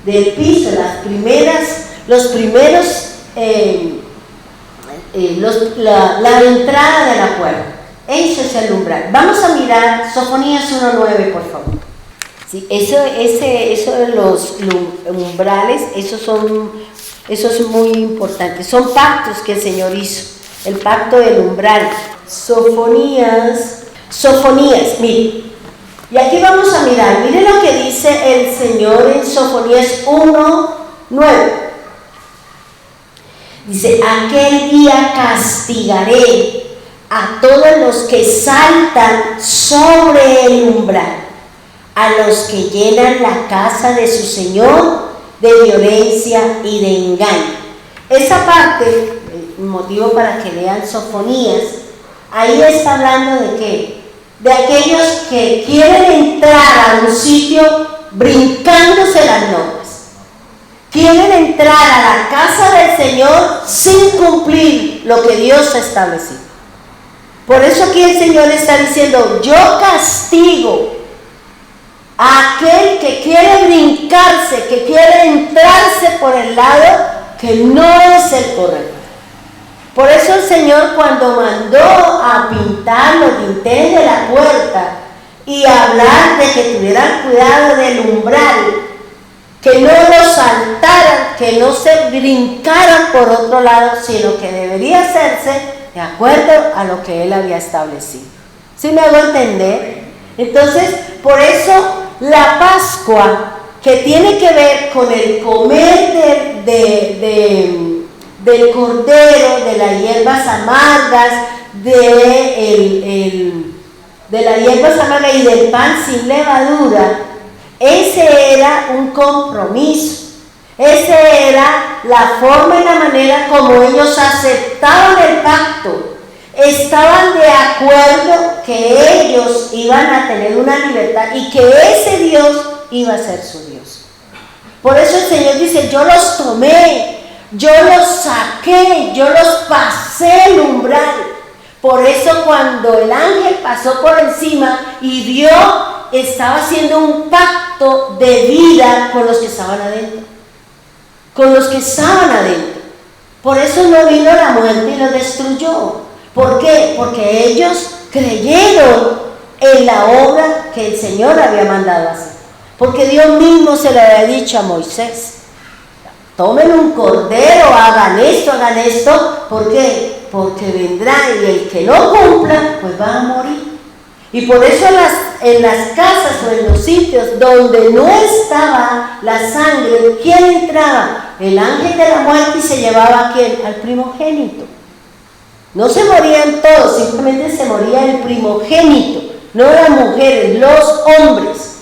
del piso, la entrada de la puerta. Eso es el umbral. Vamos a mirar Sofonías 1:9, por favor. Sí, eso de los umbrales, eso es muy importante. Son pactos que el Señor hizo. El pacto del umbral. Sofonías, mire. Y aquí vamos a mirar. Mire lo que dice el Señor en Sofonías 1:9. Dice, aquel día castigaré a todos los que saltan sobre el umbral, a los que llenan la casa de su Señor de violencia y de engaño. Esa parte, el motivo para que lean Sofonías, ahí está hablando de qué, de aquellos que quieren entrar a un sitio brincándose las normas, quieren entrar a la casa del Señor sin cumplir lo que Dios ha establecido. Por eso aquí el Señor está diciendo, yo castigo a aquel que quiere brincarse, que quiere entrarse por el lado que no es el correcto. Por eso el Señor, cuando mandó a pintar los dinteles de la puerta y hablar de que tuvieran cuidado del umbral, que no lo saltaran, que no se brincaran por otro lado, sino que debería hacerse de acuerdo a lo que Él había establecido. ¿Sí me hago entender? Entonces, por eso la Pascua, que tiene que ver con el comer del cordero, de las hierbas amargas, de la hierba amarga y del pan sin levadura, ese era un compromiso. Esa era la forma y la manera como ellos aceptaban el pacto. Estaban de acuerdo que ellos iban a tener una libertad y que ese Dios iba a ser su Dios. Por eso el Señor dice, yo los tomé, yo los saqué, yo los pasé el umbral. Por eso cuando el ángel pasó por encima y vio, estaba haciendo un pacto de vida con los que estaban adentro. Con los que estaban adentro. Por eso no vino la muerte y los destruyó. ¿Por qué? Porque ellos creyeron en la obra que el Señor había mandado hacer. Porque Dios mismo se le había dicho a Moisés, tomen un cordero, hagan esto. ¿Por qué? Porque vendrá y el que no cumpla, pues va a morir. Y por eso en las casas o en los sitios donde no estaba la sangre, ¿quién entraba? El ángel de la muerte y se llevaba ¿a quién? Al primogénito. No se morían todos, simplemente se moría el primogénito, no las mujeres, los hombres.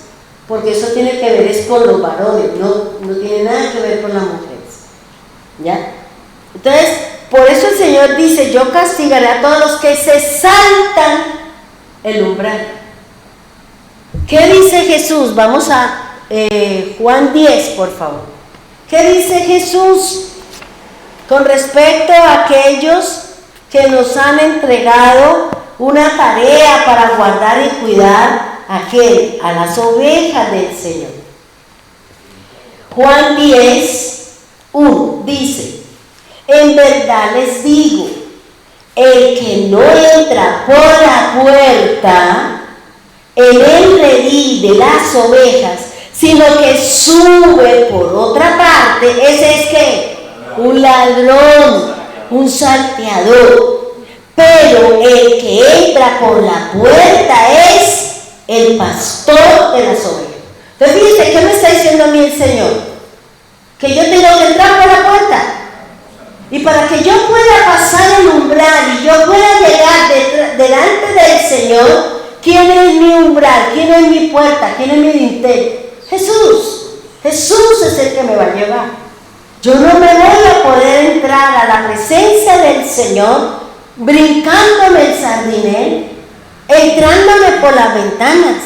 Porque eso tiene que ver es con los varones, no tiene nada que ver con las mujeres. ¿Ya? Entonces, por eso el Señor dice, yo castigaré a todos los que se saltan el umbral. ¿Qué dice Jesús? Vamos a Juan 10, por favor. ¿Qué dice Jesús con respecto a aquellos que nos han entregado una tarea para guardar y cuidar a las ovejas del Señor? Juan 10, 1 dice, en verdad les digo, el que no entra por la puerta en el redil de las ovejas, sino que sube por otra parte, ese es ¿qué? Un ladrón, un salteador. Pero el que entra por la puerta es el pastor de las ovejas. Entonces fíjense, ¿qué me está diciendo a mí el Señor? Que yo tengo que entrar por la puerta. Y para que yo pueda pasar el umbral y yo pueda llegar delante del Señor, ¿quién es mi umbral? ¿Quién es mi puerta? ¿Quién es mi dintel? Jesús. Jesús es el que me va a llevar. Yo no me voy a poder entrar a la presencia del Señor brincándome el sardinel, entrándome por las ventanas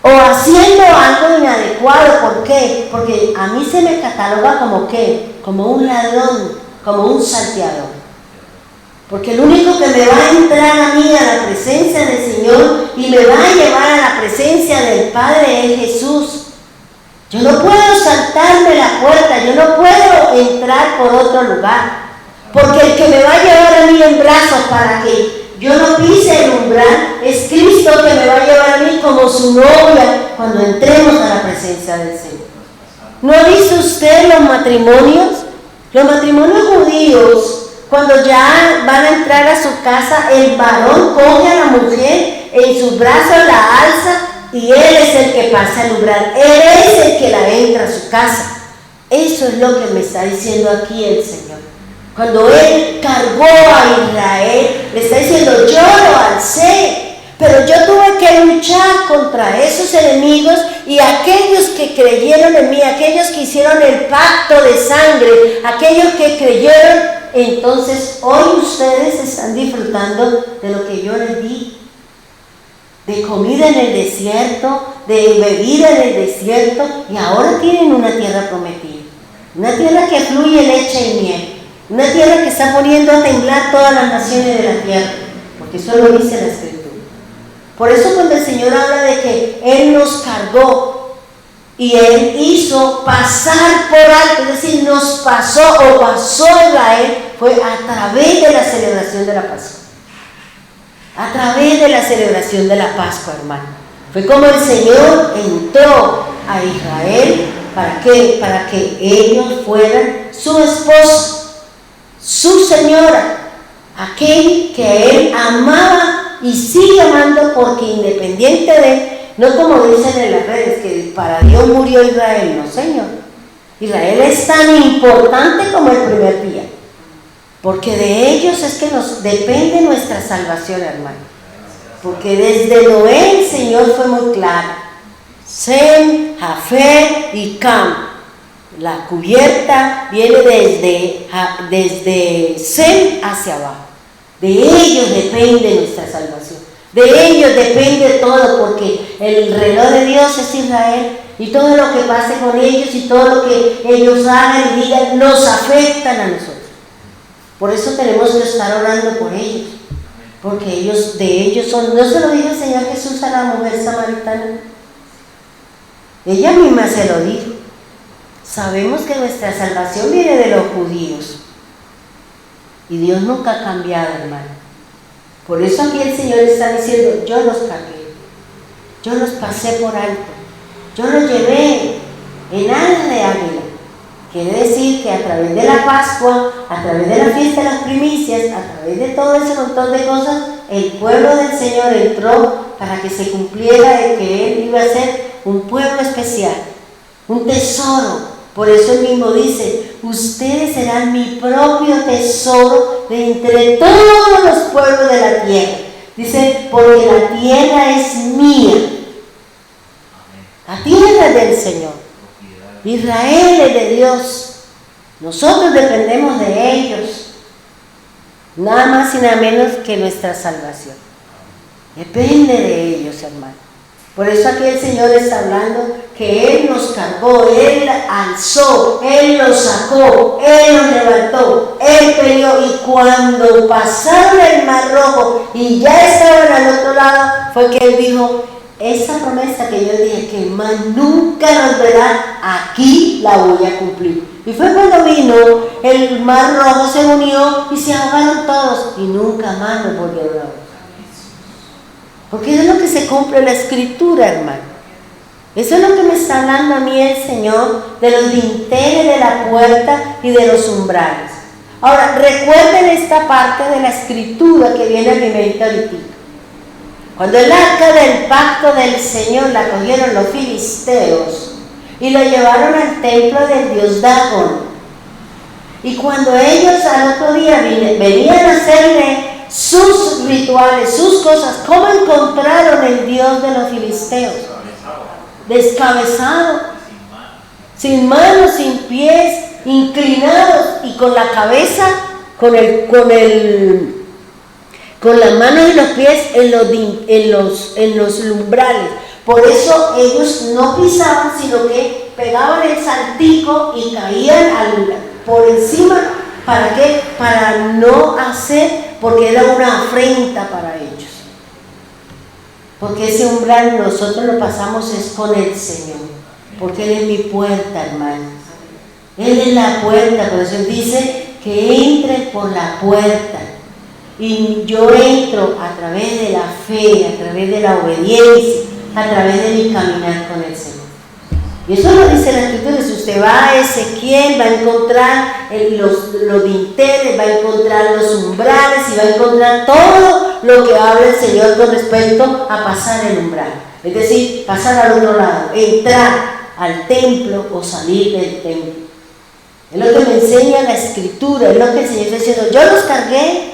o haciendo algo inadecuado. ¿Por qué? Porque a mí se me cataloga como ¿qué? Como un ladrón, como un salteador. Porque el único que me va a entrar a mí a la presencia del Señor y me va a llevar a la presencia del Padre es Jesús. Yo no puedo saltarme la puerta, yo no puedo entrar por otro lugar. Porque el que me va a llevar a mí en brazos para que yo no pise el umbral es Cristo, que me va a llevar a mí como su novia cuando entremos a la presencia del Señor. ¿No ha visto usted los matrimonios? Los matrimonios judíos, cuando ya van a entrar a su casa, el varón coge a la mujer en sus brazos, la alza y él es el que pasa el umbral. Él es el que la entra a su casa. Eso es lo que me está diciendo aquí el Señor. Cuando Él cargó a Israel, le está diciendo, yo lo alcé, pero yo tuve que luchar contra esos enemigos y aquellos que creyeron en mí, aquellos que hicieron el pacto de sangre, aquellos que creyeron, entonces hoy ustedes están disfrutando de lo que yo les di, de comida en el desierto, de bebida en el desierto, y ahora tienen una tierra prometida, una tierra que fluye leche y miel. Una tierra que está poniendo a temblar todas las naciones de la tierra, porque eso lo dice la Escritura. Por eso cuando el Señor habla de que Él nos cargó y Él hizo pasar por alto, es decir, nos pasó o pasó Israel, fue a través de la celebración de la Pascua. A través de la celebración de la Pascua, hermano. Fue como el Señor entró a Israel, ¿para qué? Para que ellos fueran su esposo, su señora, aquel que Él amaba y sigue amando, porque independiente de Él, no como dicen en las redes, que para Dios murió Israel, no Señor. Israel es tan importante como el primer día, Porque de ellos es que nos depende nuestra salvación, hermano. Porque desde Noé el Señor fue muy claro. Sem, Jafet y Cam. La cubierta viene desde Sem hacia abajo. De ellos depende nuestra salvación. De ellos depende todo, porque el reloj de Dios es Israel. Y todo lo que pase con ellos y todo lo que ellos hagan y digan nos afectan a nosotros. Por eso tenemos que estar orando por ellos. Porque ellos, de ellos son. ¿No se lo dijo el Señor Jesús a la mujer samaritana? Ella misma se lo dijo. Sabemos que nuestra salvación viene de los judíos. Y Dios nunca ha cambiado, hermano. Por eso aquí el Señor está diciendo, yo los cargué. Yo los pasé por alto. Yo los llevé en alas de águila. Quiere decir que a través de la Pascua, a través de la fiesta de las primicias, a través de todo ese montón de cosas, el pueblo del Señor entró para que se cumpliera de que Él iba a ser un pueblo especial, un tesoro. Por eso Él mismo dice, ustedes serán mi propio tesoro de entre todos los pueblos de la tierra. Dice, porque la tierra es mía. La tierra es del Señor. Israel es de Dios. Nosotros dependemos de ellos. Nada más y nada menos que nuestra salvación. Depende de ellos, hermano. Por eso aquí el Señor está hablando que Él nos cargó, Él alzó, Él nos sacó, Él nos levantó, Él peleó. Y cuando pasaron el Mar Rojo y ya estaban al otro lado, fue que Él dijo, esa promesa que yo dije que más nunca nos verá, aquí la voy a cumplir. Y fue cuando vino el Mar Rojo, se unió y se ahogaron todos y nunca más nos volvieron a ver. Porque eso es lo que se cumple en la Escritura, hermano. Eso es lo que me está hablando a mí el Señor de los dinteles de la puerta y de los umbrales. Ahora, recuerden esta parte de la Escritura que viene a mi mente ahorita. Cuando el arca del pacto del Señor la cogieron los filisteos y lo llevaron al templo del dios Dagón. Y cuando ellos al otro día venían a hacerle sus rituales, sus cosas, ¿cómo encontraron el dios de los filisteos? Descabezado, sin manos, sin pies, inclinados y con la cabeza, con las manos y los pies en los umbrales. Por eso ellos no pisaban, sino que pegaban el saltico y caían por encima. ¿Para qué? Para no hacer, porque era una afrenta para ellos. Porque ese umbral nosotros lo pasamos es con el Señor. Porque Él es mi puerta, hermano. Él es la puerta, por eso Él dice que entre por la puerta. Y yo entro a través de la fe, a través de la obediencia, a través de mi caminar con el Señor. Y eso lo dice la Escritura. Si usted va a Ezequiel, va a encontrar los dinteles, va a encontrar los umbrales y va a encontrar todo lo que habla el Señor con respecto a pasar el umbral. Es decir, pasar al otro lado, entrar al templo o salir del templo. Es lo que me enseña la Escritura, es lo que el Señor está diciendo. Yo los cargué.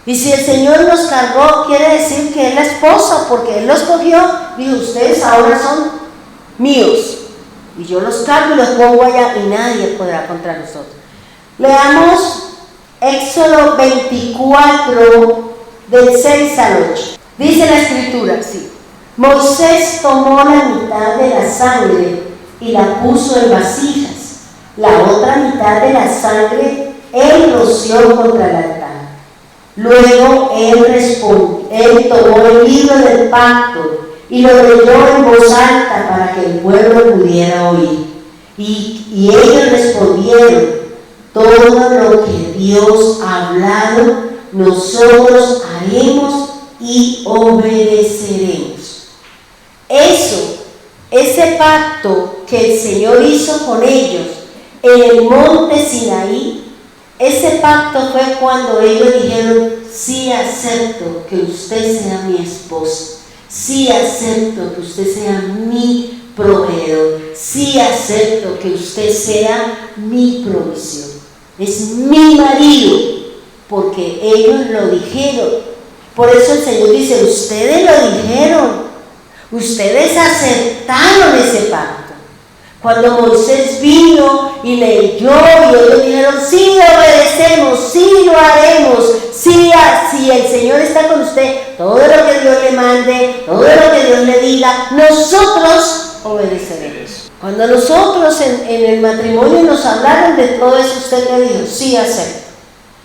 Y si el Señor nos cargó, quiere decir que es la esposa, porque Él los cogió. Dijo, ustedes ahora son míos. Y yo los cargo y los pongo allá y nadie podrá contra nosotros. Leamos Éxodo 24, del 6 al 8. Dice la Escritura así. Moisés tomó la mitad de la sangre y la puso en vasijas. La otra mitad de la sangre Él roció contra el altar. Luego él tomó el libro del pacto y lo leyó en voz alta para que el pueblo pudiera oír. Y ellos respondieron, todo lo que Dios ha hablado, nosotros haremos y obedeceremos. Ese pacto que el Señor hizo con ellos en el monte Sinaí, ese pacto fue cuando ellos dijeron, sí acepto que usted sea mi esposa, sí acepto que usted sea mi proveedor, sí acepto que usted sea mi provisión. es mi marido, porque ellos lo dijeron. Por eso el Señor dice, ustedes lo dijeron, ustedes aceptaron ese pacto. Cuando Moisés vino y leyó y ellos dijeron, sí, obedecemos, sí, lo haremos, sí, si el Señor está con usted, todo lo que Dios le mande, todo lo que Dios le diga, nosotros obedeceremos. Cuando nosotros en el matrimonio nos hablaron de todo eso, usted le dijo, sí, acepto.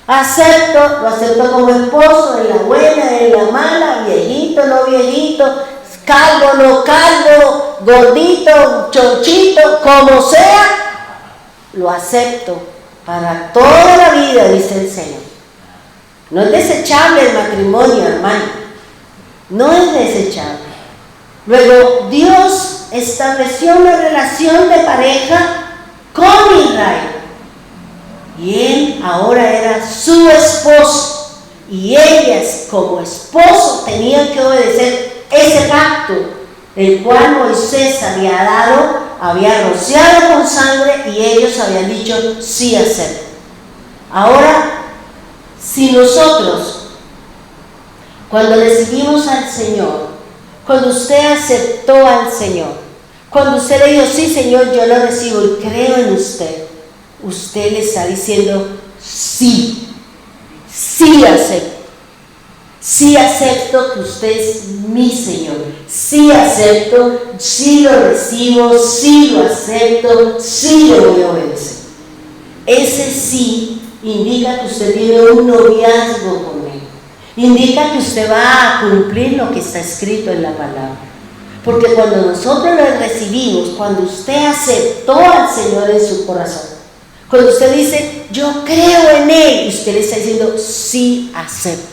Lo acepto como esposo, en la buena, en la mala, viejito, no viejito, calvo, no calvo, gordito, chonchito, como sea, lo acepto para toda la vida, dice el Señor. No es desechable el matrimonio, hermano, no es desechable. Luego, Dios estableció una relación de pareja con Israel. Y él ahora era su esposo. Y ellas, como esposo, tenían que obedecer ese pacto, el cual Moisés había dado, había rociado con sangre, y ellos habían dicho, sí, acepto. Ahora, si nosotros, cuando recibimos al Señor, cuando usted aceptó al Señor, cuando usted le dijo, sí, Señor, yo lo recibo y creo en usted, usted le está diciendo, sí, sí acepto. Sí acepto que usted es mi Señor. Sí acepto, sí lo recibo, sí lo acepto, sí le voy a obedecer. Ese sí indica que usted tiene un noviazgo con Él. Indica que usted va a cumplir lo que está escrito en la palabra. Porque cuando nosotros lo recibimos, cuando usted aceptó al Señor en su corazón, cuando usted dice, yo creo en Él, usted le está diciendo, sí acepto.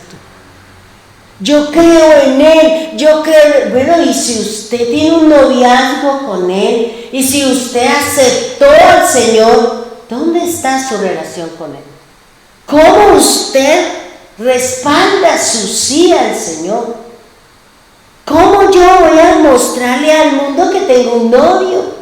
Yo creo en Él, yo creo. Bueno, y si usted tiene un noviazgo con Él, y si usted aceptó al Señor, ¿dónde está su relación con Él? ¿Cómo usted respalda su sí al Señor? ¿Cómo yo voy a mostrarle al mundo que tengo un novio?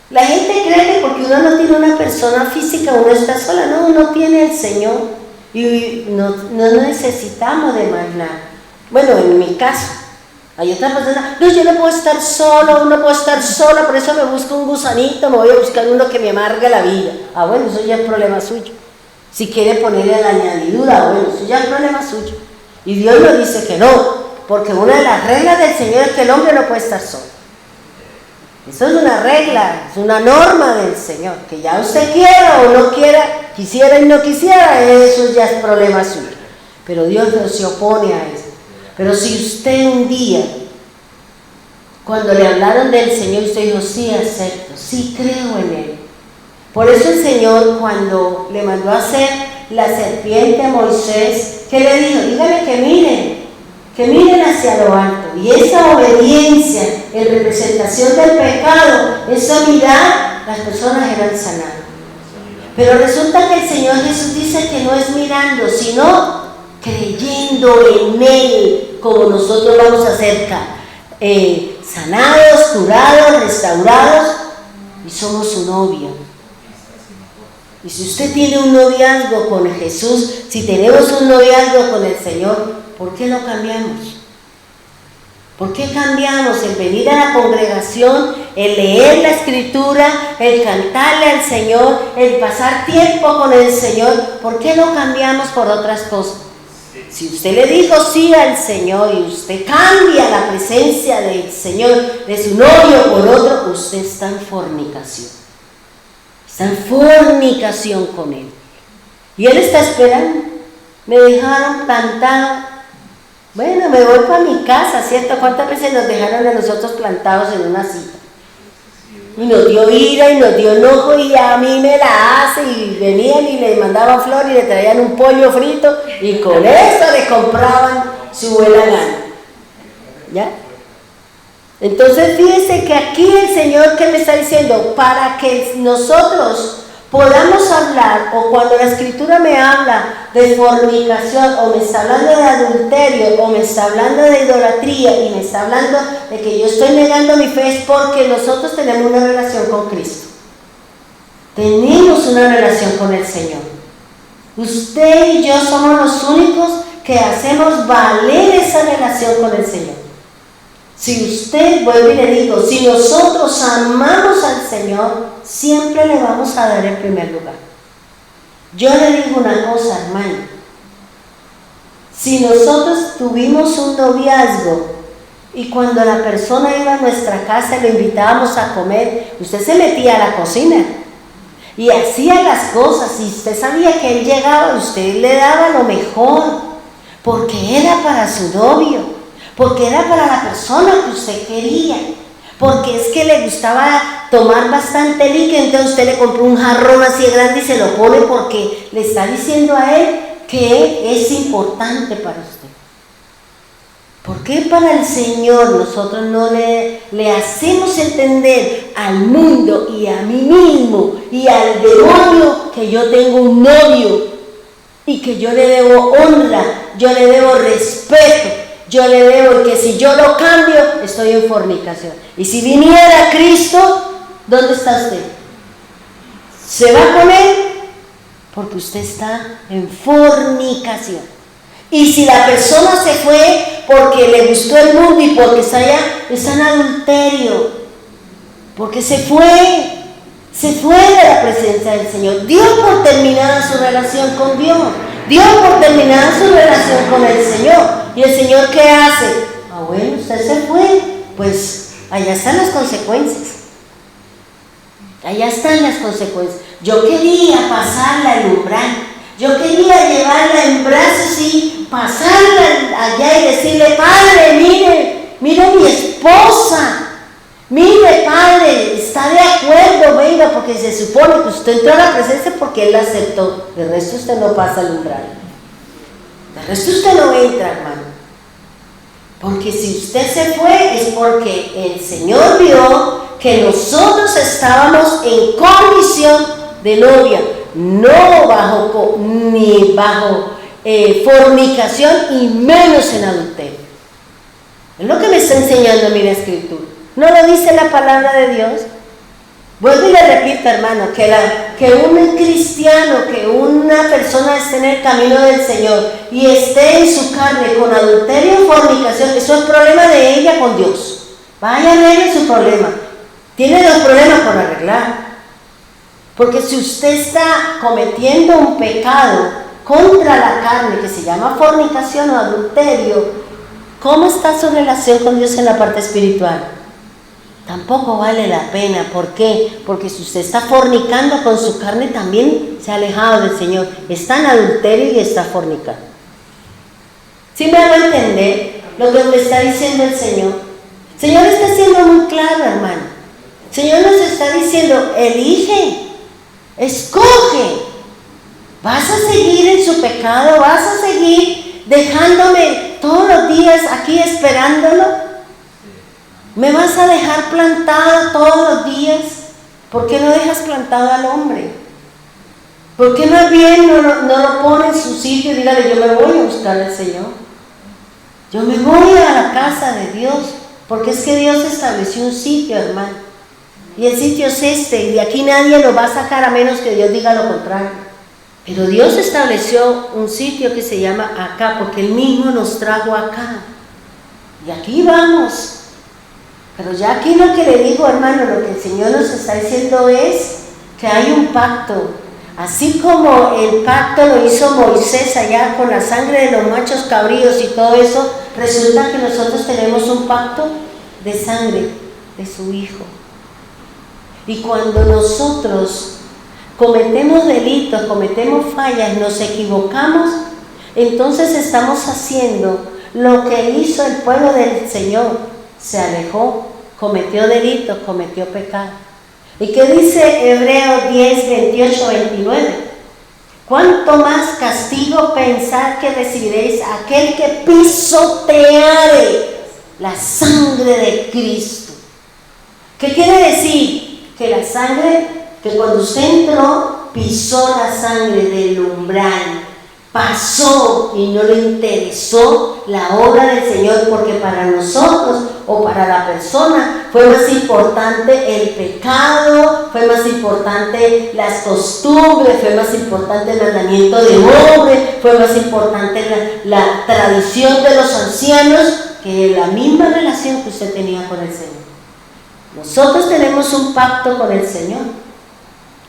La gente cree que porque uno no tiene una persona física, uno está sola. No, uno tiene el Señor. Y no necesitamos de más nada. Bueno, en mi caso, hay otras personas, no, yo no puedo estar solo, no puedo estar sola, por eso me busco un gusanito, me voy a buscar uno que me amargue la vida. Ah, bueno, eso ya es problema suyo. Si quiere ponerle la añadidura, bueno, eso ya es problema suyo. Y Dios nos dice que no, porque una de las reglas del Señor es que el hombre no puede estar solo. Eso es una regla, es una norma del Señor, que ya usted quiera o no quiera, quisiera y no quisiera, eso ya es problema suyo. Pero Dios no se opone a eso. Pero si usted un día, cuando le hablaron del Señor, usted dijo, sí acepto, sí creo en Él. Por eso el Señor, cuando le mandó a hacer la serpiente a Moisés, ¿qué le dijo? Dígale que miren hacia lo alto. Y esa obediencia en representación del pecado, esa mirada, las personas eran sanadas. Pero resulta que el Señor Jesús dice que no es mirando, sino creyendo en Él, como nosotros vamos a ser sanados, curados, restaurados, y somos su novia. Y si usted tiene un noviazgo con Jesús, si tenemos un noviazgo con el Señor, ¿por qué no cambiamos? ¿Por qué cambiamos el venir a la congregación, el leer la Escritura, el cantarle al Señor, el pasar tiempo con el Señor? ¿Por qué no cambiamos por otras cosas? Si usted le dijo sí al Señor y usted cambia la presencia del Señor, de su novio por otro, usted está en fornicación. Está en fornicación con Él. Y Él está esperando. Me dejaron plantado. Bueno, me voy para mi casa, ¿cierto? ¿Cuántas veces nos dejaron a nosotros plantados en una cita? Y nos dio ira y nos dio enojo y a mí me la hace, y venían y le mandaban flor y le traían un pollo frito y con eso le compraban su buena gana. ¿Ya? Entonces fíjense que aquí el Señor, ¿qué me está diciendo? Para que nosotros podamos hablar, o cuando la Escritura me habla de fornicación, o me está hablando de adulterio, o me está hablando de idolatría, y me está hablando de que yo estoy negando mi fe, es porque nosotros tenemos una relación con Cristo. tenemos una relación con el Señor. Usted y yo somos los únicos que hacemos valer esa relación con el Señor. Si usted, vuelvo y le digo, si nosotros amamos al Señor, siempre le vamos a dar el primer lugar. Yo le digo una cosa, hermano. Si nosotros tuvimos un noviazgo y cuando la persona iba a nuestra casa y lo invitábamos a comer, usted se metía a la cocina y hacía las cosas y usted sabía que él llegaba y usted le daba lo mejor, porque era para su novio, porque era para la persona que usted quería, porque es que le gustaba tomar bastante líquido, entonces usted le compró un jarrón así grande y se lo pone porque le está diciendo a él que es importante para usted. ¿Por qué para el Señor nosotros no le hacemos entender al mundo y a mí mismo y al demonio que yo tengo un novio y que yo le debo honra, yo le debo respeto, yo le debo, y que si yo lo cambio estoy en fornicación? Y si viniera Cristo, ¿dónde está usted? ¿Se va con él? Porque usted está en fornicación. Y si la persona se fue porque le gustó el mundo y porque está allá, está en adulterio, porque se fue de la presencia del Señor. Dio por terminada su relación con Dios, dio por terminada su relación con el Señor. ¿Y el Señor qué hace? Ah, bueno, usted se fue, pues allá están las consecuencias. Allá están las consecuencias. Yo quería pasarla el umbral, yo quería llevarla en brazos y pasarla allá y decirle: Padre, mire mi esposa, mire, Padre, está de acuerdo, venga, porque se supone que usted entró a la presencia porque Él la aceptó. De resto usted no pasa el umbral, de resto usted no entra, hermano. Porque si usted se fue es porque el Señor vio que nosotros estábamos en condición de novia, no bajo fornicación y menos en adulterio. Es lo que me está enseñando a mí la Escritura. ¿No lo dice la palabra de Dios? Vuelvo y le repito, hermano, que un cristiano, que una persona esté en el camino del Señor y esté en su carne con adulterio y fornicación, eso es problema de ella con Dios. Vaya, arregle su problema. Tiene dos problemas por arreglar. Porque si usted está cometiendo un pecado contra la carne que se llama fornicación o adulterio, ¿cómo está su relación con Dios en la parte espiritual? Tampoco vale la pena. ¿Por qué? Porque si usted está fornicando con su carne, también se ha alejado del Señor. Está en adulterio y está fornicando. ¿Sí me hago entender lo que me está diciendo el Señor? El Señor está siendo muy claro, hermano. El Señor nos está diciendo: elige, escoge. ¿Vas a seguir en su pecado? ¿Vas a seguir dejándome todos los días aquí esperándolo? ¿Me vas a dejar plantada todos los días? ¿Por qué no dejas plantado al hombre? ¿Por qué más bien no lo pone en su sitio y dígale: yo me voy a buscar al Señor? Yo me voy a la casa de Dios, porque es que Dios estableció un sitio, hermano. Y el sitio es este, y de aquí nadie lo va a sacar a menos que Dios diga lo contrario. Pero Dios estableció un sitio que se llama acá, porque Él mismo nos trajo acá. Y aquí vamos. Pero ya aquí lo que le digo, hermano, lo que el Señor nos está diciendo es que hay un pacto. Así como el pacto lo hizo Moisés allá con la sangre de los machos cabríos y todo eso, resulta que nosotros tenemos un pacto de sangre de su Hijo. Y cuando nosotros cometemos delitos, cometemos fallas, nos equivocamos, entonces estamos haciendo lo que hizo el pueblo del Señor. Se alejó, cometió delitos, cometió pecado. ¿Y qué dice Hebreos 10, 28, 29? ¿Cuánto más castigo pensar que recibiréis aquel que pisoteare la sangre de Cristo? ¿Qué quiere decir? Que la sangre, que cuando usted entró, pisó la sangre del umbral, pasó y no le interesó la obra del Señor, porque para nosotros o para la persona fue más importante el pecado, fue más importante las costumbres, fue más importante el mandamiento del hombre, fue más importante la tradición de los ancianos que la misma relación que usted tenía con el Señor. Nosotros tenemos un pacto con el Señor.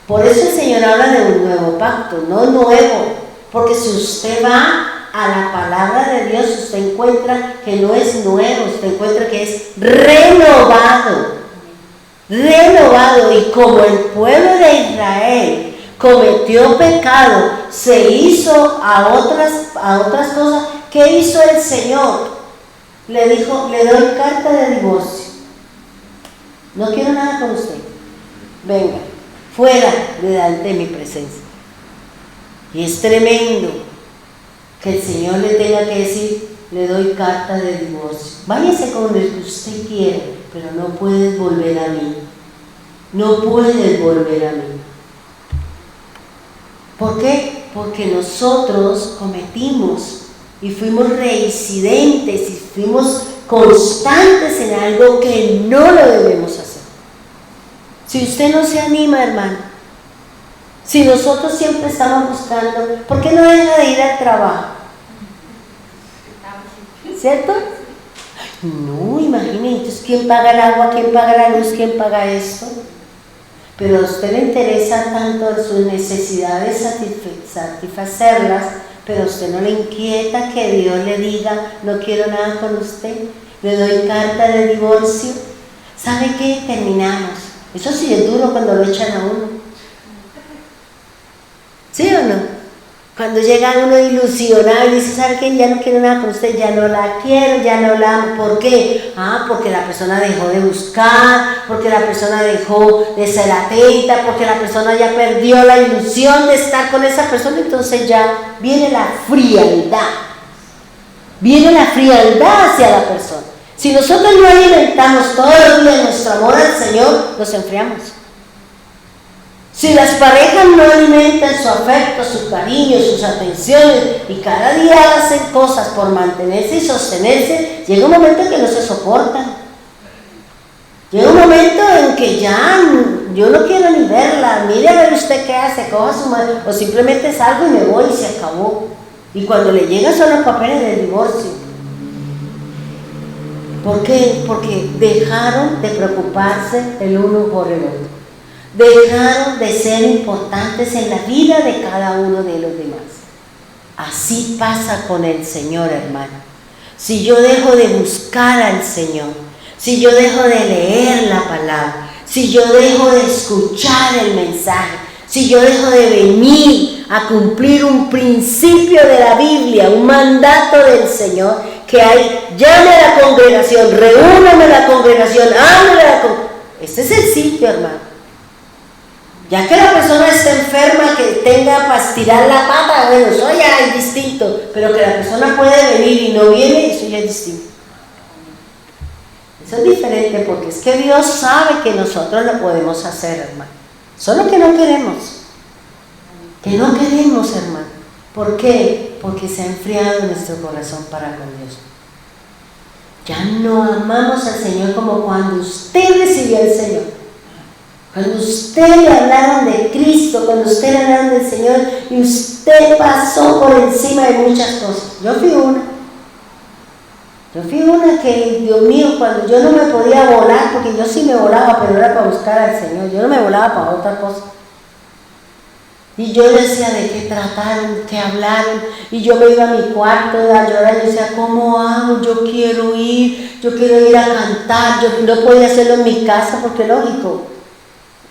Por eso el Señor habla de un nuevo pacto, no nuevo. Porque si usted va a la palabra de Dios, usted encuentra que no es nuevo, usted encuentra que es renovado. Renovado. Y como el pueblo de Israel cometió pecado, se hizo a otras cosas, ¿qué hizo el Señor? Le dijo, le doy carta de divorcio. No quiero nada con usted. Venga, fuera de mi presencia. Y es tremendo que el Señor le tenga que decir, le doy carta de divorcio. Váyase con el que usted quiere, pero no puedes volver a mí. No puedes volver a mí. ¿Por qué? Porque nosotros cometimos y fuimos reincidentes y fuimos constantes en algo que no lo debemos hacer. Si usted no se anima, hermano, si nosotros siempre estamos buscando, ¿por qué no deja de ir al trabajo? ¿Cierto? No, imagínense, entonces, ¿quién paga el agua? ¿Quién paga la luz? ¿Quién paga esto? Pero a usted le interesa tanto sus necesidades satisfacerlas, pero a usted no le inquieta que Dios le diga, no quiero nada con usted, le doy carta de divorcio. ¿Sabe qué? Terminamos. Eso sí es duro cuando lo echan a uno. ¿Sí o no? Cuando llega uno ilusionado y dice, ¿sabe qué? Ya no quiero nada con usted, ya no la quiero, ya no la amo. ¿Por qué? Porque la persona dejó de buscar, porque la persona dejó de ser atenta, porque la persona ya perdió la ilusión de estar con esa persona, entonces ya viene la frialdad. Viene la frialdad hacia la persona. Si nosotros no alimentamos todo el día nuestro amor al Señor, nos enfriamos. Si las parejas no alimentan su afecto, su cariño, sus atenciones y cada día hacen cosas por mantenerse y sostenerse, llega un momento en que no se soportan. Llega un momento en que ya yo no quiero ni verla, mire a ver usted qué hace, coja su madre, o simplemente salgo y me voy y se acabó. Y cuando le llegan son los papeles del divorcio. ¿Por qué? Porque dejaron de preocuparse el uno por el otro. Dejaron de ser importantes en la vida de cada uno de los demás. Así pasa con el Señor, hermano. Si yo dejo de buscar al Señor, si yo dejo de leer la palabra, si yo dejo de escuchar el mensaje, si yo dejo de venir a cumplir un principio de la Biblia, un mandato del Señor, que hay, llame a la congregación, reúname a la congregación, háblale a la congregación. Este es el sitio, hermano. Ya que la persona está enferma, que tenga para estirar la pata, bueno, eso ya es distinto, pero que la persona puede venir y no viene, eso ya es distinto. Eso es diferente porque es que Dios sabe que nosotros lo podemos hacer, hermano. Solo que no queremos. Que no queremos, hermano. ¿Por qué? Porque se ha enfriado nuestro corazón para con Dios. Ya no amamos al Señor como cuando usted recibió al Señor. Cuando usted le hablaron de Cristo, cuando usted le hablaron del Señor y usted pasó por encima de muchas cosas. Yo fui una que, Dios mío, cuando yo no me podía volar, porque yo sí me volaba, pero era para buscar al Señor, yo no me volaba para otra cosa. Y yo decía de qué trataron, qué hablaron, y yo me iba a mi cuarto a llorar, y decía, ¿cómo hago? Yo quiero ir a cantar, yo no podía hacerlo en mi casa, porque lógico,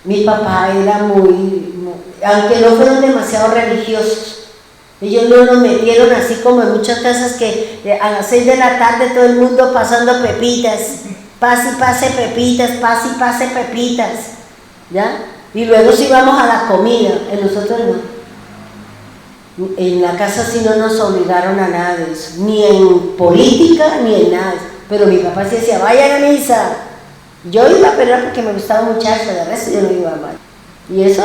mi papá era muy, aunque no fueron demasiado religiosos, ellos no nos metieron así como en muchas casas que a las 6 de la tarde todo el mundo pasando pepitas, pase y pase pepitas, pase y pase pepitas, ¿ya? Y luego sí vamos a la comida, en nosotros no. En la casa sí no nos obligaron a nada de eso, ni en política ni en nada, pero mi papá sí decía, vayan a misa. Yo iba a pelear porque me gustaba un muchacho, de resto yo no iba mal. Y eso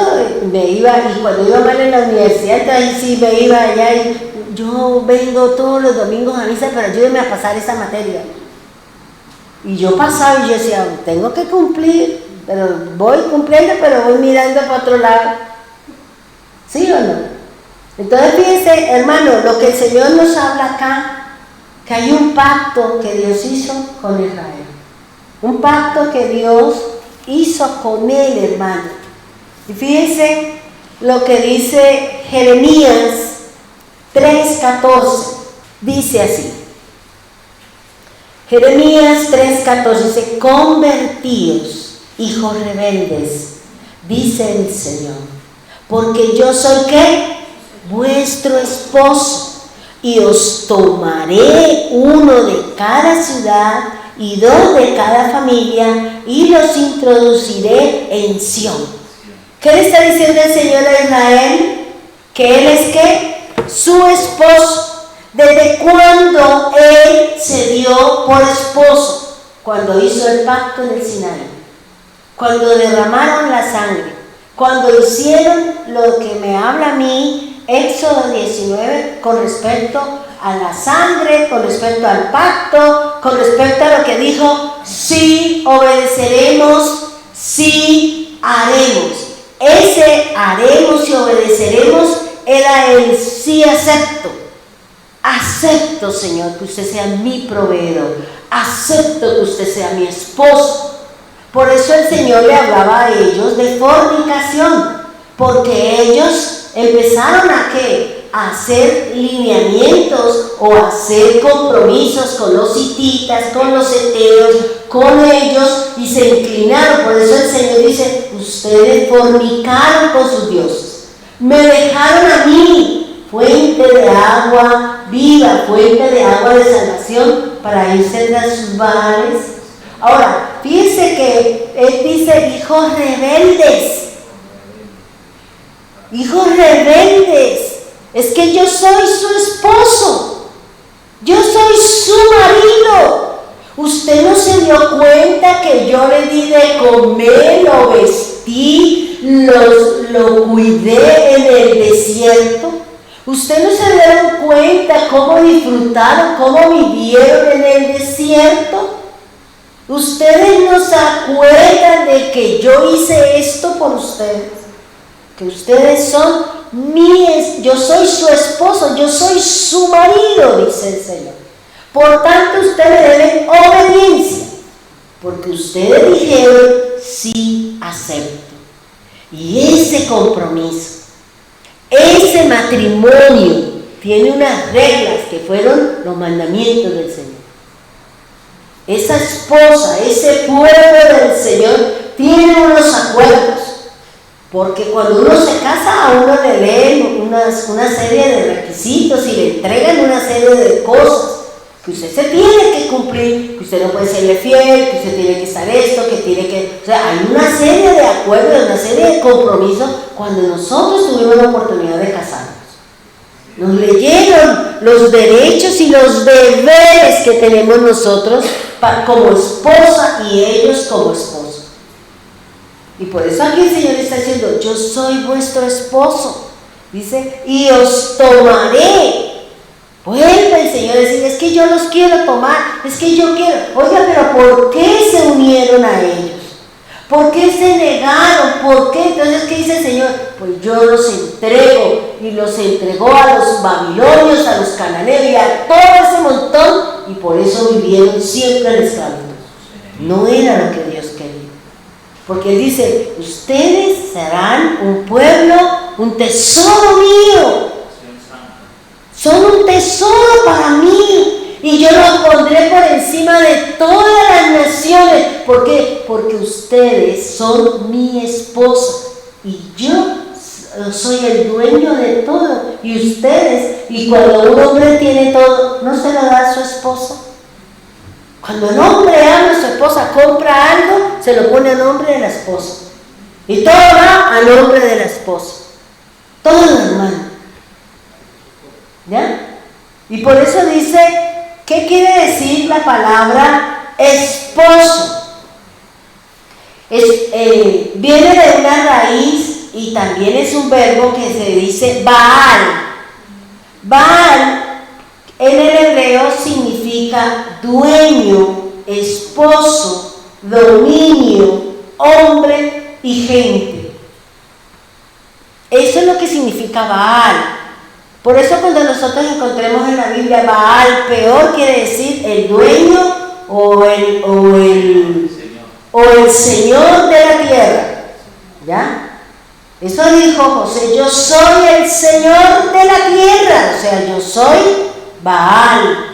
me iba, y cuando iba mal en la universidad, entonces sí me iba allá y yo vengo todos los domingos a misa, pero ayúdeme a pasar esa materia. Y yo pasaba y yo decía, tengo que cumplir, pero voy cumpliendo, pero voy mirando para otro lado. ¿Sí o no? Entonces fíjense, hermano, lo que el Señor nos habla acá, que hay un pacto que Dios hizo con Israel. Un pacto que Dios hizo con él, hermano. Y fíjense lo que dice Jeremías 3:14. Dice así. Jeremías 3:14 dice, convertíos, hijos rebeldes, dice el Señor, porque yo soy ¿qué? Vuestro esposo, y os tomaré uno de cada ciudad y dos de cada familia, y los introduciré en Sión. ¿Qué le está diciendo el Señor a Israel? Que Él es ¿qué? Su esposo. ¿Desde cuándo Él se dio por esposo? Cuando hizo el pacto en el Sinaí, cuando derramaron la sangre, cuando hicieron lo que me habla a mí, Éxodo 19, con respecto a la sangre, con respecto al pacto, con respecto a lo que dijo, sí obedeceremos, sí haremos. Ese haremos y obedeceremos era el sí acepto. Acepto, Señor, que usted sea mi proveedor. Acepto que usted sea mi esposo. Por eso el Señor le hablaba a ellos de fornicación, porque ellos empezaron a ¿qué? A hacer lineamientos o a hacer compromisos con los hititas, con los heteos, con ellos, y se inclinaron. Por eso el Señor dice, ustedes fornicaron con sus dioses, me dejaron a mí, fuente de agua viva, fuente de agua de salvación, para irse tras sus baales. Ahora, fíjense que Él dice, hijos rebeldes. Hijos rebeldes. Es que yo soy su esposo. Yo soy su marido. ¿Usted no se dio cuenta que yo le di de comer, lo vestí, lo cuidé en el desierto? ¿Usted no se dieron cuenta cómo disfrutaron, cómo vivieron en el desierto? ¿Ustedes no se acuerdan de que yo hice esto por ustedes? Que ustedes son míos, yo soy su esposo, yo soy su marido, dice el Señor. Por tanto, ustedes deben obediencia, porque ustedes dijeron, sí, acepto. Y ese compromiso, ese matrimonio, tiene unas reglas que fueron los mandamientos del Señor. Esa esposa, ese pueblo del Señor, tiene unos acuerdos. Porque cuando uno se casa, a uno le leen una serie de requisitos y le entregan una serie de cosas que usted se tiene que cumplir, que usted no puede serle fiel, que usted tiene que estar esto, que tiene que... O sea, hay una serie de acuerdos, una serie de compromisos cuando nosotros tuvimos la oportunidad de casarnos. Nos leyeron los derechos y los deberes que tenemos nosotros como esposa y ellos como esposos. Y por eso aquí el Señor está diciendo, yo soy vuestro esposo. Dice, y os tomaré. Vuelve el Señor a decir, es que yo los quiero tomar, es que yo quiero. Oiga, pero ¿por qué se unieron a ellos? ¿Por qué se negaron? ¿Por qué? Entonces, ¿qué dice el Señor? Pues yo los entrego, y los entregó a los babilonios, a los cananeos y a todo ese montón, y por eso vivieron siempre en esclavitud. No era lo que Dios quería. Porque Él dice, ustedes serán un pueblo, un tesoro mío. Son un tesoro para mí. Y yo los pondré por encima de todas las naciones. ¿Por qué? Porque ustedes son mi esposa. Y yo soy el dueño de todo. Y ustedes, y cuando un hombre tiene todo, ¿no se lo da a su esposa? Cuando el hombre ama a su esposa, compra algo, se lo pone a nombre de la esposa. Y todo va a nombre de la esposa. Todo, hermano. ¿Ya? Y por eso dice, ¿qué quiere decir la palabra esposo? Viene de una raíz y también es un verbo que se dice Baal. Baal en el hebreo significa dueño, esposo, dominio, hombre y gente. Eso es lo que significa Baal. Por eso cuando nosotros encontremos en la Biblia Baal peor, quiere decir el dueño o el Señor de la tierra. ¿Ya? Eso dijo José, yo soy el Señor de la tierra, o sea, yo soy Baal.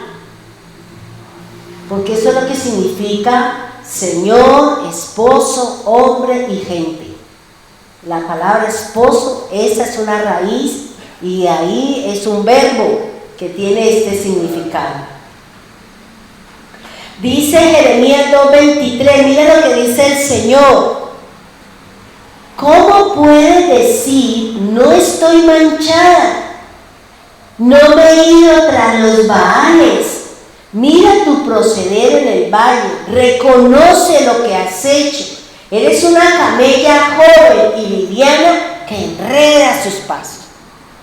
Porque eso es lo que significa Señor, esposo, hombre y gente. La palabra esposo, esa es una raíz y ahí es un verbo que tiene este significado. Dice Jeremías 2:23, mira lo que dice el Señor. ¿Cómo puedes decir, no estoy manchada? No me he ido tras los Baales. Mira tu proceder en el valle, reconoce lo que has hecho. Eres una camella joven y liviana que enreda sus pasos.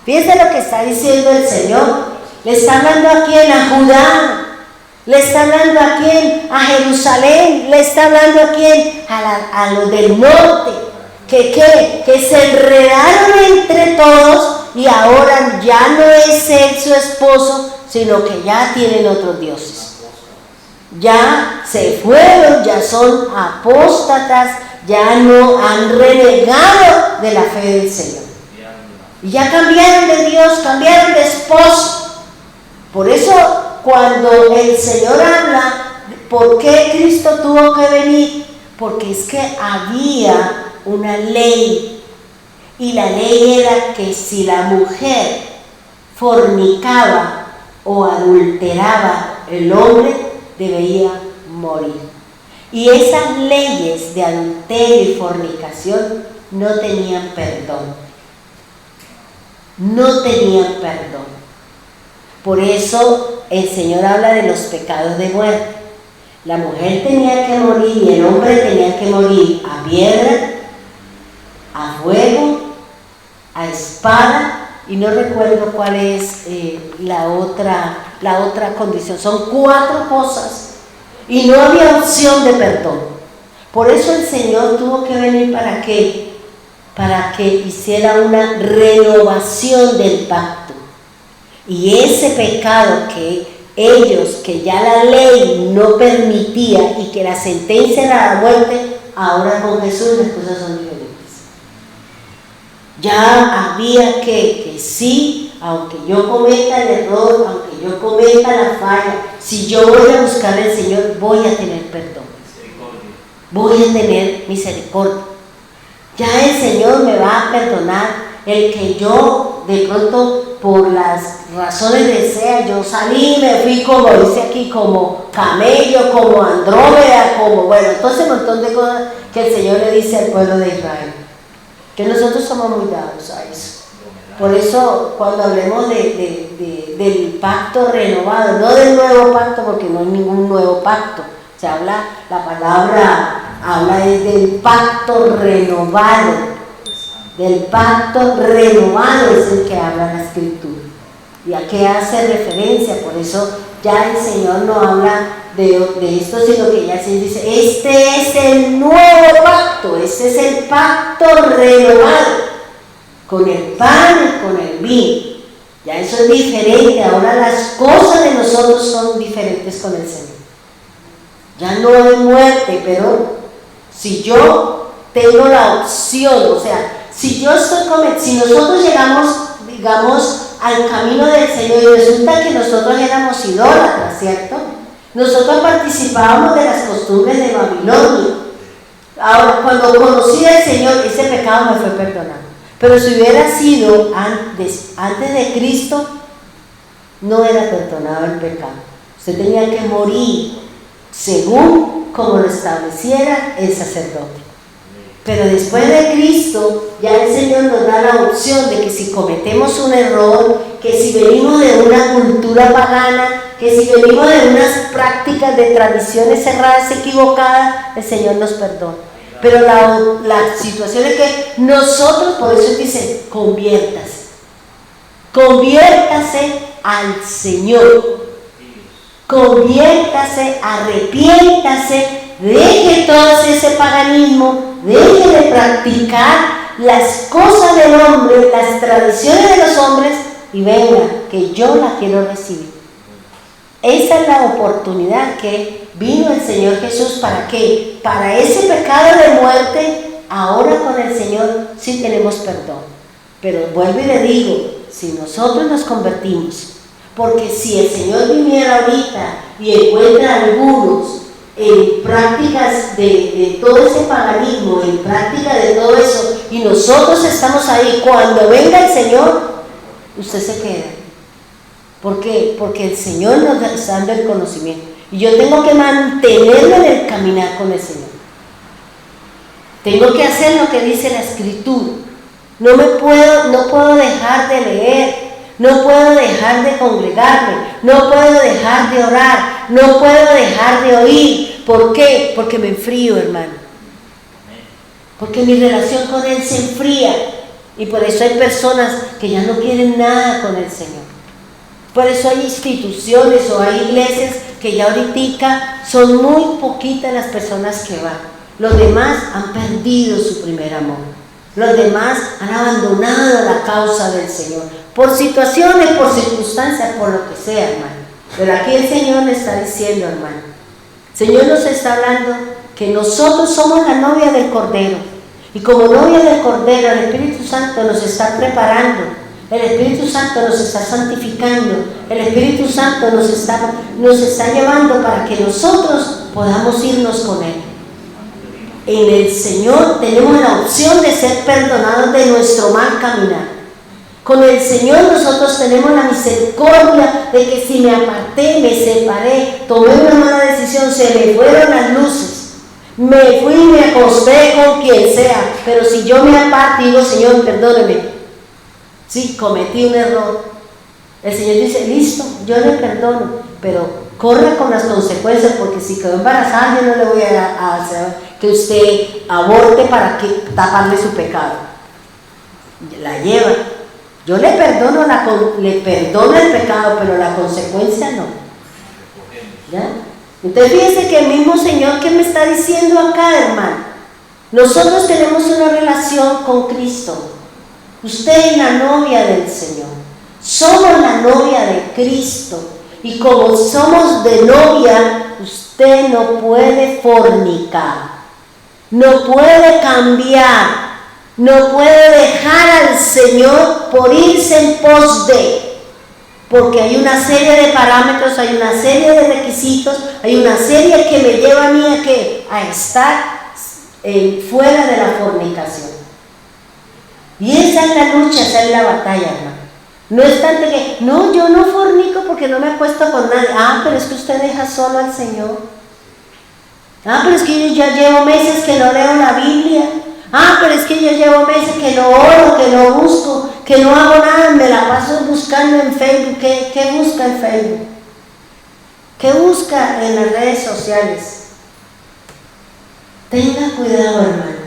Fíjense lo que está diciendo el Señor. Le está hablando a quién, a Judá. Le está hablando a quién, a Jerusalén. Le está hablando a quién, a los del norte. Que se enredaron entre todos y ahora ya no es él su esposo, sino que ya tienen otros dioses. Ya se fueron, ya son apóstatas, ya no han renegado de la fe del Señor. Y ya cambiaron de Dios, cambiaron de esposo. Por eso cuando el Señor habla, ¿por qué Cristo tuvo que venir? Porque es que había una ley, y la ley era que si la mujer fornicaba o adulteraba, el hombre debía morir. Y esas leyes de adulterio y fornicación no tenían perdón. No tenían perdón. Por eso el Señor habla de los pecados de muerte. La mujer tenía que morir y el hombre tenía que morir a piedra, a fuego, a espada, y no recuerdo cuál es la otra condición. Son 4 cosas y no había opción de perdón. Por eso el Señor tuvo que venir. ¿Para qué? Para que hiciera una renovación del pacto. Y ese pecado que ya la ley no permitía y que la sentencia era la muerte, ahora con Jesús las cosas son diferentes. Ya había que sí, aunque yo cometa el error, aunque yo cometa la falla, si yo voy a buscar al Señor, voy a tener perdón. Voy a tener misericordia. Ya el Señor me va a perdonar el que yo, de pronto, por las razones de sea, yo salí y me fui, como dice aquí, como camello, como Andrómeda, como, bueno, entonces un montón de cosas que el Señor le dice al pueblo de Israel. Que nosotros somos muy dados a eso. Por eso cuando hablemos del pacto renovado, no del nuevo pacto, porque no hay ningún nuevo pacto, se habla, la palabra habla del pacto renovado, del pacto renovado es el que habla la Escritura. ¿Y a qué hace referencia? Por eso ya el Señor no habla de esto, sino que ya se dice, este es el nuevo pacto, este es el pacto renovado, con el pan y con el vino. Ya eso es diferente, ahora las cosas de nosotros son diferentes con el Señor. Ya no hay muerte, pero si yo tengo la opción, o sea, si nosotros llegamos, digamos, al camino del Señor y resulta que nosotros éramos idólatras, ¿cierto? Nosotros participábamos de las costumbres de Babilonia. Ahora, cuando conocí al Señor, ese pecado me fue perdonado. Pero si hubiera sido antes de Cristo, no era perdonado el pecado. Usted tenía que morir según como lo estableciera el sacerdote. Pero después de Cristo, ya el Señor nos da la opción de que si cometemos un error, que si venimos de una cultura pagana, que si venimos de unas prácticas de tradiciones cerradas, equivocadas, el Señor nos perdona. Pero la situación es que nosotros, por eso dice, conviértase. Conviértase al Señor. Conviértase, arrepiéntase, deje todo ese paganismo, deje de practicar las cosas del hombre, las tradiciones de los hombres, y venga, que yo la quiero recibir. Esa es la oportunidad que vino el Señor Jesús. ¿Para qué? Para ese pecado de muerte. Ahora con el Señor sí tenemos perdón. Pero vuelvo y le digo, si nosotros nos convertimos, porque si el Señor viniera ahorita y encuentra a algunos en prácticas de todo ese paganismo, en práctica de todo eso, y nosotros estamos ahí, cuando venga el Señor, usted se queda. ¿Por qué? Porque el Señor nos está dando el conocimiento. Y yo tengo que mantenerme en el caminar con el Señor. Tengo que hacer lo que dice la Escritura. No puedo dejar de leer, no puedo dejar de congregarme, no puedo dejar de orar, no puedo dejar de oír. ¿Por qué? Porque me enfrío, hermano. Porque mi relación con Él se enfría. Y por eso hay personas que ya no quieren nada con el Señor. Por eso hay instituciones o hay iglesias que ya ahorita son muy poquitas las personas que van. Los demás han perdido su primer amor. Los demás han abandonado la causa del Señor. Por situaciones, por circunstancias, por lo que sea, hermano. Pero aquí el Señor me está diciendo, hermano. El Señor nos está hablando que nosotros somos la novia del Cordero. Y como novia del Cordero, el Espíritu Santo nos está preparando. El Espíritu Santo nos está santificando. El Espíritu Santo nos está llevando para que nosotros podamos irnos con Él. En el Señor tenemos la opción de ser perdonados de nuestro mal caminar. Con el Señor nosotros tenemos la misericordia de que si me aparté, me separé, tomé una mala decisión, se me fueron las luces, me fui y me acosté con quien sea, pero si yo me aparto y digo, Señor, perdóneme, sí, cometí un error, el Señor dice, listo, yo le perdono, pero corra con las consecuencias, porque si quedó embarazada yo no le voy a hacer que usted aborte para taparle su pecado. La lleva. Yo le perdono el pecado, pero la consecuencia no. ¿Ya? Entonces fíjense que el mismo Señor que me está diciendo acá, hermano, nosotros tenemos una relación con Cristo. Usted es la novia del Señor. Somos la novia de Cristo. Y como somos de novia, usted no puede fornicar. No puede cambiar. No puede dejar al Señor por irse en pos de. Porque hay una serie de parámetros, hay una serie de requisitos, hay una serie que me lleva a mí a estar fuera de la fornicación. Y esa es la lucha, esa es la batalla, hermano. No es tanto que, no, yo no fornico porque no me acuesto con nadie. Ah, pero es que usted deja solo al Señor. Ah, pero es que yo ya llevo meses que no leo la Biblia. Ah, pero es que yo llevo meses que no oro, que no busco, que no hago nada, me la paso buscando en Facebook. ¿Qué busca en Facebook? ¿Qué busca en las redes sociales? Tenga cuidado, hermano.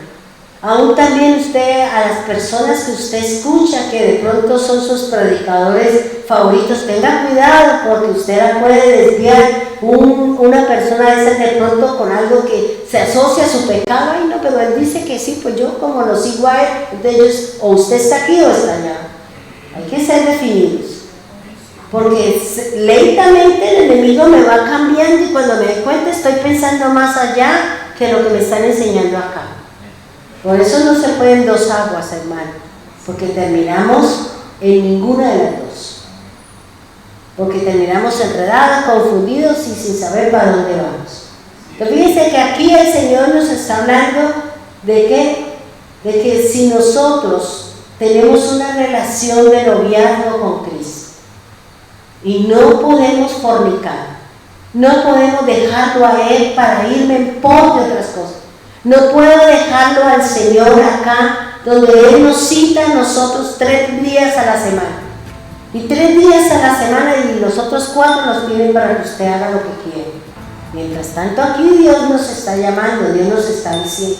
Aún también usted, a las personas que usted escucha, que de pronto son sus predicadores favoritos, tenga cuidado, porque usted la puede desviar. Una persona de esas de pronto con algo que se asocia a su pecado. Ay, no, pero él dice que sí, pues yo como lo sigo a él, entonces o usted está aquí o está allá. Hay que ser definidos, porque lentamente el enemigo me va cambiando y cuando me doy cuenta estoy pensando más allá que lo que me están enseñando acá. Por eso no se pueden dos aguas, hermano, porque terminamos en ninguna de las dos. Porque terminamos enredados, confundidos y sin saber para dónde vamos. Pero fíjense que aquí el Señor nos está hablando de que si nosotros tenemos una relación de noviazgo con Cristo y no podemos fornicar, no podemos dejarlo a Él para irme en pos de otras cosas. No puedo dejarlo al Señor acá, donde Él nos cita a nosotros 3 días a la semana. Y 3 días a la semana y los otros 4 nos piden para que usted haga lo que quiere. Mientras tanto aquí Dios nos está llamando, Dios nos está diciendo.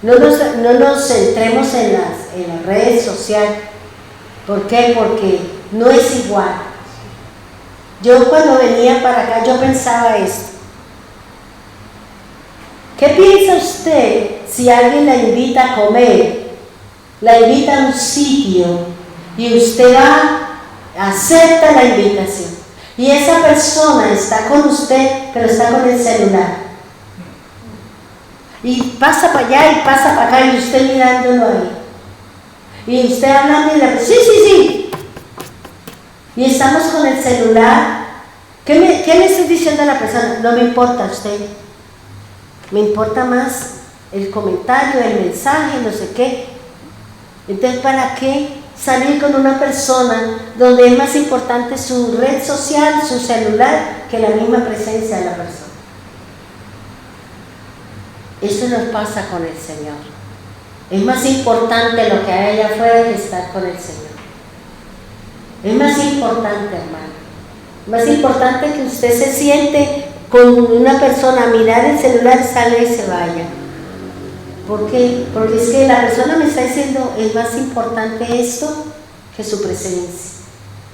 No nos centremos en las redes sociales. ¿Por qué? Porque no es igual. Yo cuando venía para acá, yo pensaba esto. ¿Qué piensa usted si alguien la invita a comer, la invita a un sitio y usted va, acepta la invitación y esa persona está con usted, pero está con el celular? Y pasa para allá y pasa para acá y usted mirándolo ahí. Y usted hablando y le dice, sí. Y estamos con el celular. ¿Qué le estoy diciendo a la persona? No me importa usted. Me importa más el comentario, el mensaje, no sé qué. Entonces, ¿para qué salir con una persona donde es más importante su red social, su celular, que la misma presencia de la persona? Eso nos pasa con el Señor. Es más importante lo que hay allá afuera que estar con el Señor. Es más importante, hermano. Más importante que usted se siente con una persona a mirar el celular, sale y se vaya. ¿Por qué? Porque es que la persona me está diciendo, es más importante esto que su presencia.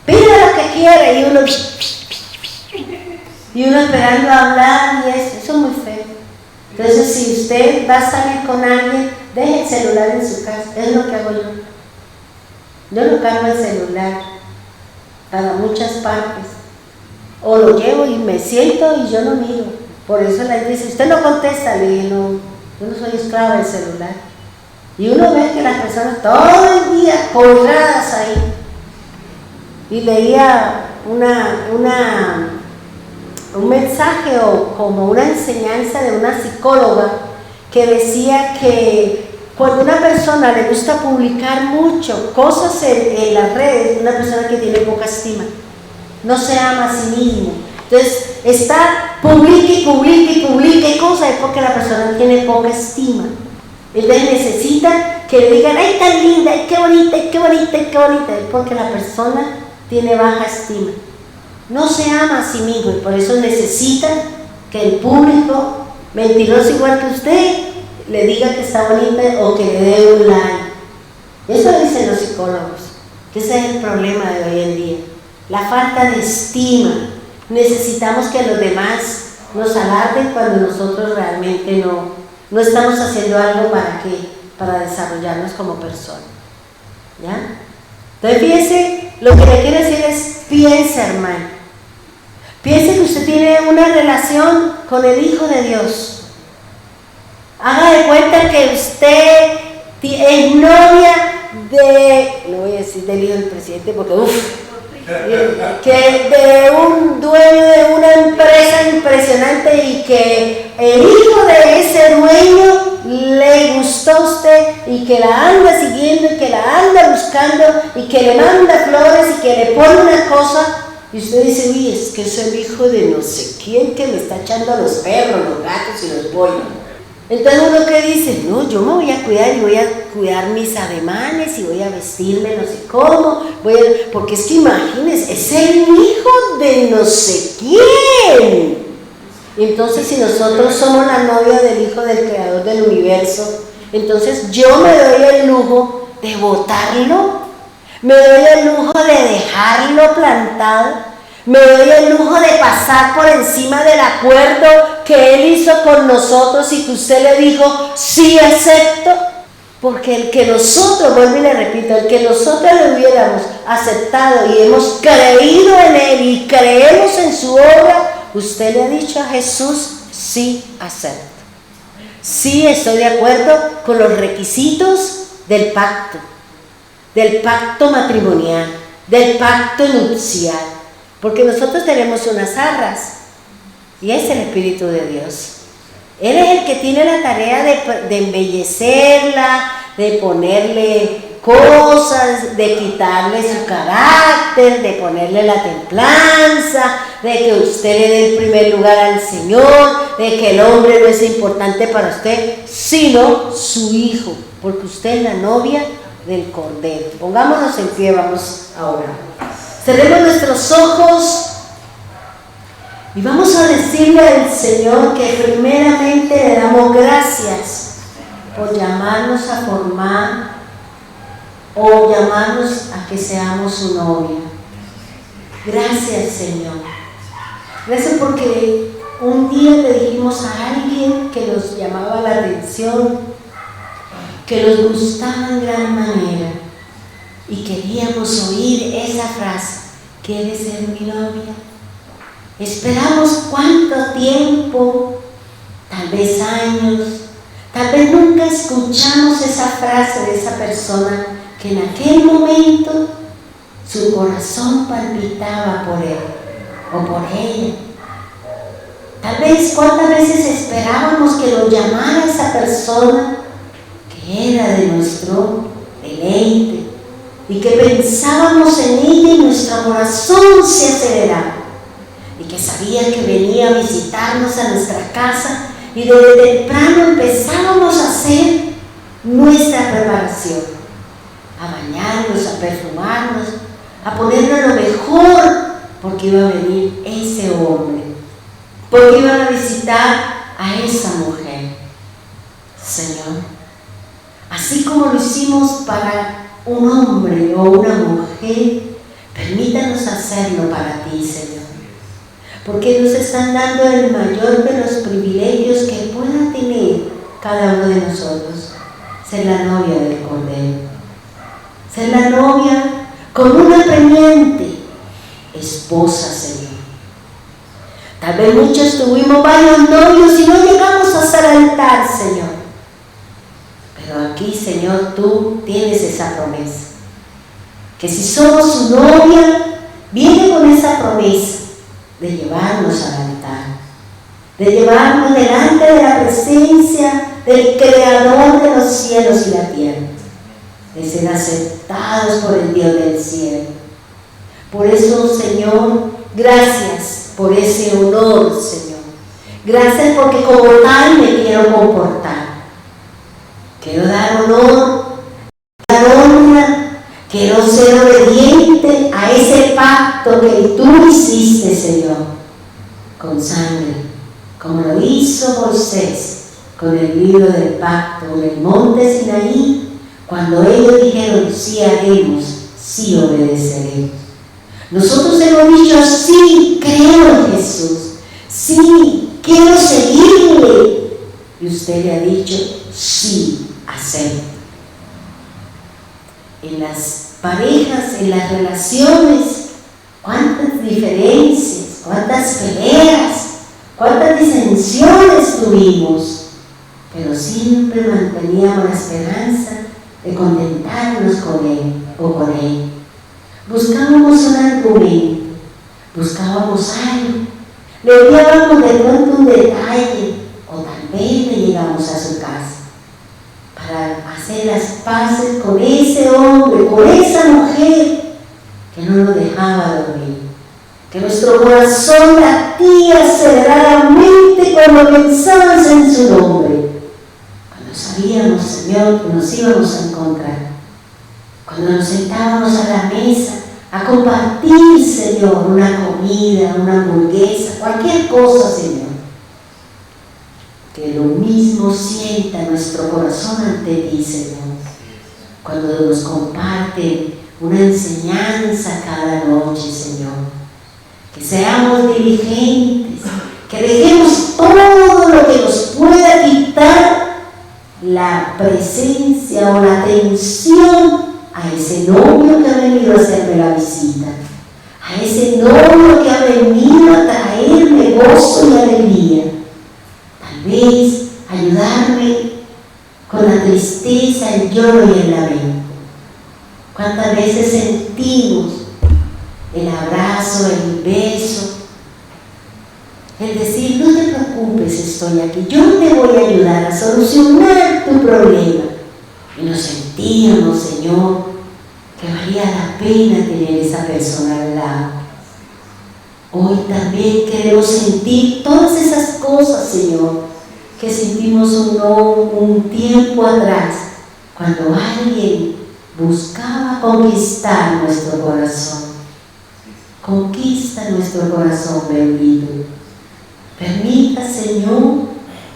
Pida lo que quiera y uno esperando a hablar y eso es muy feo. Entonces, si usted va a salir con alguien, deje el celular en su casa. Es lo que hago yo. Yo no cargo el celular para muchas partes. O lo llevo y me siento y yo no miro. Por eso la gente dice, usted no contesta. Le digo, no, yo no soy esclava del celular. Y uno ve que las personas todo el día colgadas ahí. Y leía un mensaje o como una enseñanza de una psicóloga que decía que cuando una persona le gusta publicar mucho cosas en las redes, una persona que tiene poca estima, no se ama a sí mismo. Entonces está publique cosas, es porque la persona tiene poca estima. Entonces necesita que le digan, ay, tan linda, ay, qué bonita, es porque la persona tiene baja estima. No se ama a sí mismo y por eso necesita que el público, mentiroso igual que usted, le diga que está bonita o que le dé un like. Eso dicen los psicólogos, que ese es el problema de hoy en día. La falta de estima. Necesitamos que los demás nos alarden cuando nosotros realmente no estamos haciendo algo para desarrollarnos como personas. ¿Ya? Entonces fíjese, lo que le quiero decir es, piense, hermano. Piense que usted tiene una relación con el Hijo de Dios. Haga de cuenta que usted es novia no voy a decir del hijo del presidente porque que de un dueño de una empresa impresionante y que el hijo de ese dueño le gustó a usted y que la anda siguiendo y que la anda buscando y que le manda flores y que le pone una cosa y usted dice, uy, es que es el hijo de no sé quién que me está echando a los perros, los gatos y los pollos. Entonces uno que dice, no, yo me voy a cuidar y voy a cuidar mis ademanes y voy a vestirme no sé cómo, porque es que imagínense, es el hijo de no sé quién. Entonces si nosotros somos la novia del hijo del creador del universo, entonces yo me doy el lujo de botarlo, me doy el lujo de dejarlo plantado, me doy el lujo de pasar por encima del acuerdo que Él hizo con nosotros y que usted le dijo, sí acepto, porque el que nosotros, vuelvo y le repito, el que nosotros le hubiéramos aceptado y hemos creído en Él y creemos en su obra, usted le ha dicho a Jesús, sí acepto, sí estoy de acuerdo con los requisitos del pacto matrimonial, del pacto nupcial. Porque nosotros tenemos unas arras y es el Espíritu de Dios. Él es el que tiene la tarea de embellecerla, de ponerle cosas, de quitarle su carácter, de ponerle la templanza, de que usted le dé el primer lugar al Señor, de que el hombre no es importante para usted, sino su hijo, porque usted es la novia del Cordero. Pongámonos en pie, vamos a orar. Cerremos nuestros ojos y vamos a decirle al Señor que primeramente le damos gracias por llamarnos a formar o llamarnos a que seamos su novia. Gracias, Señor. Gracias porque un día le dijimos a alguien que nos llamaba la atención, que nos gustaba en gran manera y queríamos oír esa frase: ¿quieres ser mi novia? Esperamos cuánto tiempo, tal vez años, tal vez nunca escuchamos esa frase de esa persona que en aquel momento su corazón palpitaba por él o por ella. Tal vez cuántas veces esperábamos que nos llamara esa persona que era de nuestro deleite y que pensábamos en ella y nuestro corazón se aceleraba y que sabía que venía a visitarnos a nuestra casa y desde temprano empezábamos a hacer nuestra preparación, a bañarnos, a perfumarnos, a ponernos lo mejor, porque iba a venir ese hombre, porque iban a visitar a esa mujer. Señor, así como lo hicimos para un hombre o una mujer, permítanos hacerlo para ti, Señor, porque nos están dando el mayor de los privilegios que pueda tener cada uno de nosotros: ser la novia del Cordero, ser la novia con una premiante esposa, Señor. Tal vez muchos tuvimos varios novios y no llegamos hasta el altar, Señor, pero aquí, Señor, tú tienes esa promesa, que si somos su novia, viene con esa promesa de llevarnos al altar, de llevarnos delante de la presencia del Creador de los cielos y la tierra, de ser aceptados por el Dios del cielo. Por eso, Señor, gracias por ese honor, Señor. Gracias porque como tal me quiero comportar. Quiero dar honor, dar honra, quiero ser obediente a ese pacto que tú hiciste, Señor, con sangre, como lo hizo Moisés con el libro del pacto en el monte Sinaí, cuando ellos dijeron: sí haremos, sí obedeceremos. Nosotros hemos dicho: sí, creo en Jesús, sí, quiero seguirle. Y usted le ha dicho: sí, acepto. En las parejas, en las relaciones, cuántas diferencias, cuántas peleas, cuántas disensiones tuvimos, pero siempre manteníamos la esperanza de contentarnos con él o con él. Buscábamos un argumento, buscábamos algo, le enviábamos de pronto un detalle, o tal vez le llegamos a su casa para hacer las paces con ese hombre, con esa mujer que no nos dejaba dormir, que nuestro corazón latía aceleradamente cuando pensábamos en su nombre, cuando sabíamos, Señor, que nos íbamos a encontrar, cuando nos sentábamos a la mesa a compartir, Señor, una comida, una hamburguesa, cualquier cosa, Señor. Que lo mismo sienta nuestro corazón ante ti, Señor, cuando nos comparten una enseñanza cada noche, Señor. Que seamos diligentes, que dejemos todo lo que nos pueda quitar la presencia o la atención a ese novio que ha venido a hacerme la visita, a ese novio que ha venido a traerme gozo y alegría. Tal vez ayudarme con la tristeza, el lloro y el lamento. ¿Cuántas veces sentimos el abrazo, el beso, el decir: no te preocupes, estoy aquí, yo te voy a ayudar a solucionar tu problema? Y nos sentíamos, Señor, que valía la pena tener esa persona al lado. Hoy también queremos sentir todas esas cosas, Señor, que sentimos un tiempo atrás, cuando alguien buscaba conquistar nuestro corazón. Conquista nuestro corazón, bendito. Permita, Señor,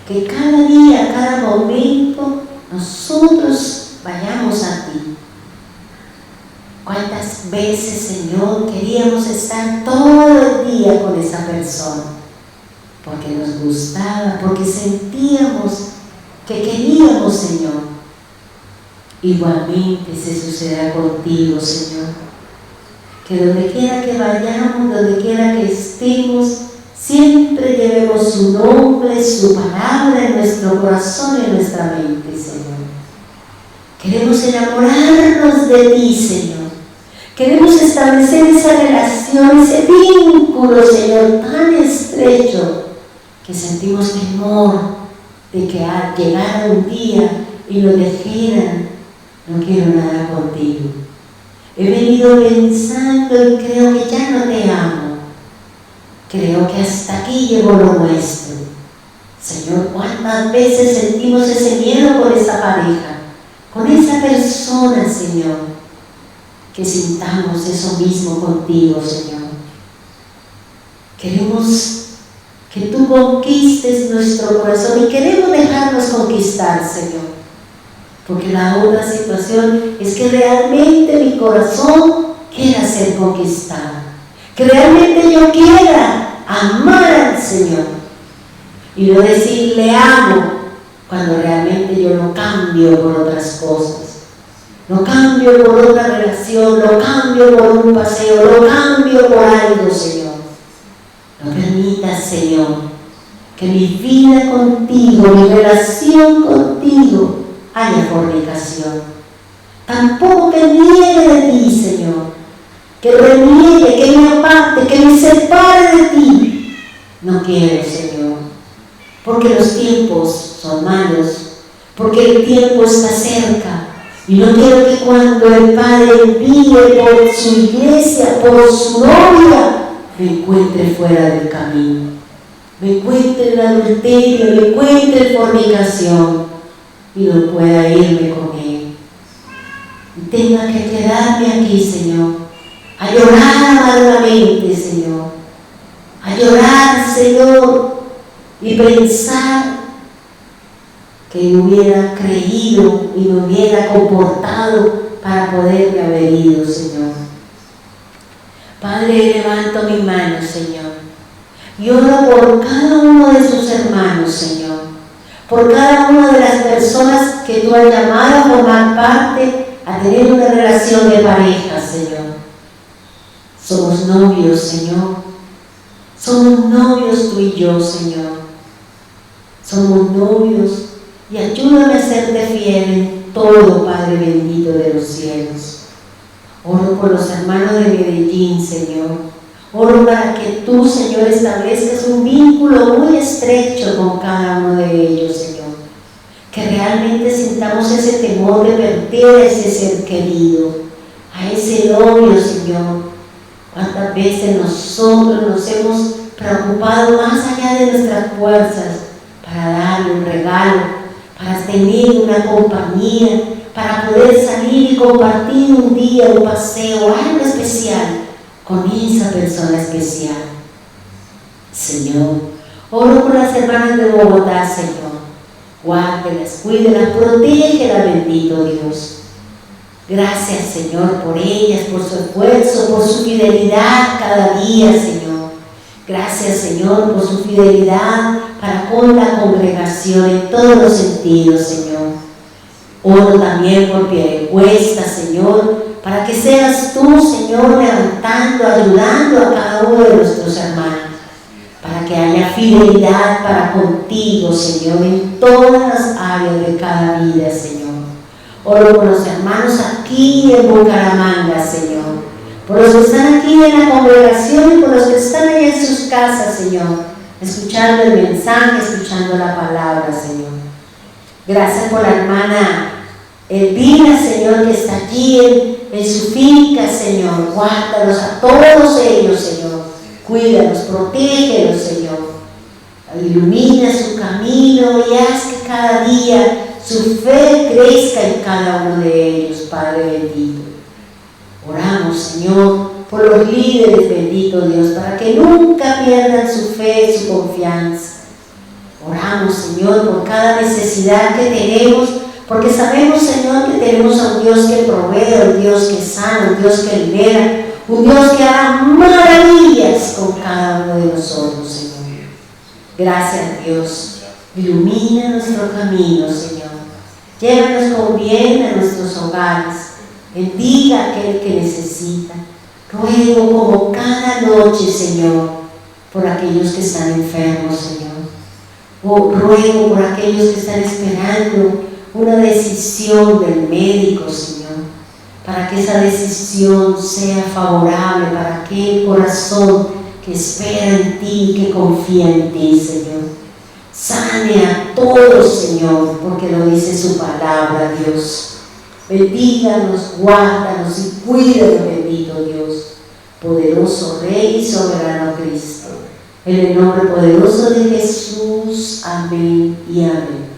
que cada día, cada momento, nosotros vayamos a ti, Señor, queríamos estar todo el día con esa persona, porque nos gustaba, porque sentíamos que queríamos, Señor. Igualmente se suceda contigo, Señor, que donde quiera que vayamos, donde quiera que estemos, siempre llevemos su nombre, su palabra en nuestro corazón y en nuestra mente, Señor. Queremos enamorarnos de ti, Señor. Queremos establecer esa relación, ese vínculo, Señor, tan estrecho que sentimos temor de que al llegar un día y lo dijeran, no quiero nada contigo. He venido pensando y creo que ya no te amo. Creo que hasta aquí llegó lo nuestro. Señor, ¿cuántas veces sentimos ese miedo con esa pareja, con esa persona, Señor? Que sintamos eso mismo contigo, Señor. Queremos que tú conquistes nuestro corazón y queremos dejarnos conquistar, Señor. Porque la otra situación es que realmente mi corazón quiera ser conquistado. Que realmente yo quiera amar al Señor. Y no decir le amo cuando realmente yo lo cambio por otras cosas. Lo cambio por otra relación, lo cambio por un paseo, lo cambio por algo, Señor. No permitas, Señor, que mi vida contigo, mi relación contigo, haya fornicación. Tampoco que niegue de ti, Señor, que reniegue, que me aparte, que me separe de ti. No quiero, Señor, porque los tiempos son malos, porque el tiempo está cerca. Y no quiero que cuando el Padre envíe por su iglesia, por su novia, me encuentre fuera del camino, me encuentre en adulterio, me encuentre en fornicación y no pueda irme con él. Y tenga que quedarme aquí, Señor, a llorar amargamente, Señor, a llorar, Señor, y pensar que hubiera creído y me hubiera comportado para poderme haber ido, Señor. Padre, levanto mi mano, Señor, y oro por cada uno de sus hermanos, Señor, por cada una de las personas que tú has llamado a formar parte, a tener una relación de pareja, Señor. Somos novios, Señor, somos novios tú y yo, Señor, somos novios. Y ayúdame a serte fiel en todo, Padre bendito de los cielos. Oro por los hermanos de Medellín, Señor. Oro para que tú, Señor, establezcas un vínculo muy estrecho con cada uno de ellos, Señor. Que realmente sintamos ese temor de perder a ese ser querido, a ese novio, Señor. Cuántas veces nosotros nos hemos preocupado más allá de nuestras fuerzas para darle un regalo, para tener una compañía, para poder salir y compartir un día, un paseo, algo especial con esa persona especial. Señor, oro por las hermanas de Bogotá, Señor. Guárdelas, cuídelas, protégelas, bendito Dios. Gracias, Señor, por ellas, por su esfuerzo, por su fidelidad cada día, Señor. Gracias, Señor, por su fidelidad para con la congregación en todos los sentidos, Señor. Oro también por Piedecuesta, Señor, para que seas tú, Señor, levantando, ayudando a cada uno de nuestros hermanos, para que haya fidelidad para contigo, Señor, en todas las áreas de cada vida, Señor. Oro por los hermanos aquí en Bucaramanga, Señor, por los que están aquí en la congregación y por los que están allá en sus casas, Señor, escuchando el mensaje, escuchando la palabra, Señor. Gracias por la hermana Elvira, Señor, que está allí en su finca, Señor. Guárdalos a todos ellos, Señor. Cuídalos, protégelos, Señor. Ilumina su camino y haz que cada día su fe crezca en cada uno de ellos, Padre bendito. Oramos, Señor, por los líderes, bendito Dios, para que nunca pierdan su fe, su confianza. Oramos, Señor, por cada necesidad que tenemos, porque sabemos, Señor, que tenemos a un Dios que provee, a un Dios que sana, a un Dios que libera, Un Dios que hará maravillas con cada uno de nosotros, Señor. Gracias, Dios. Ilumina nuestro camino, Señor. Llévanos con bien a nuestros hogares. Bendiga a aquel que necesita. Ruego como cada noche, Señor, por aquellos que están enfermos, Señor. Ruego por aquellos que están esperando una decisión del médico, Señor, para que esa decisión sea favorable para aquel corazón que espera en ti, que confía en ti, Señor. Sane a todos, Señor, porque lo dice su palabra, Dios. Bendíganos, guárdanos y cuídanos, bendito Dios, poderoso Rey y soberano Cristo. En el nombre poderoso de Jesús, amén y amén.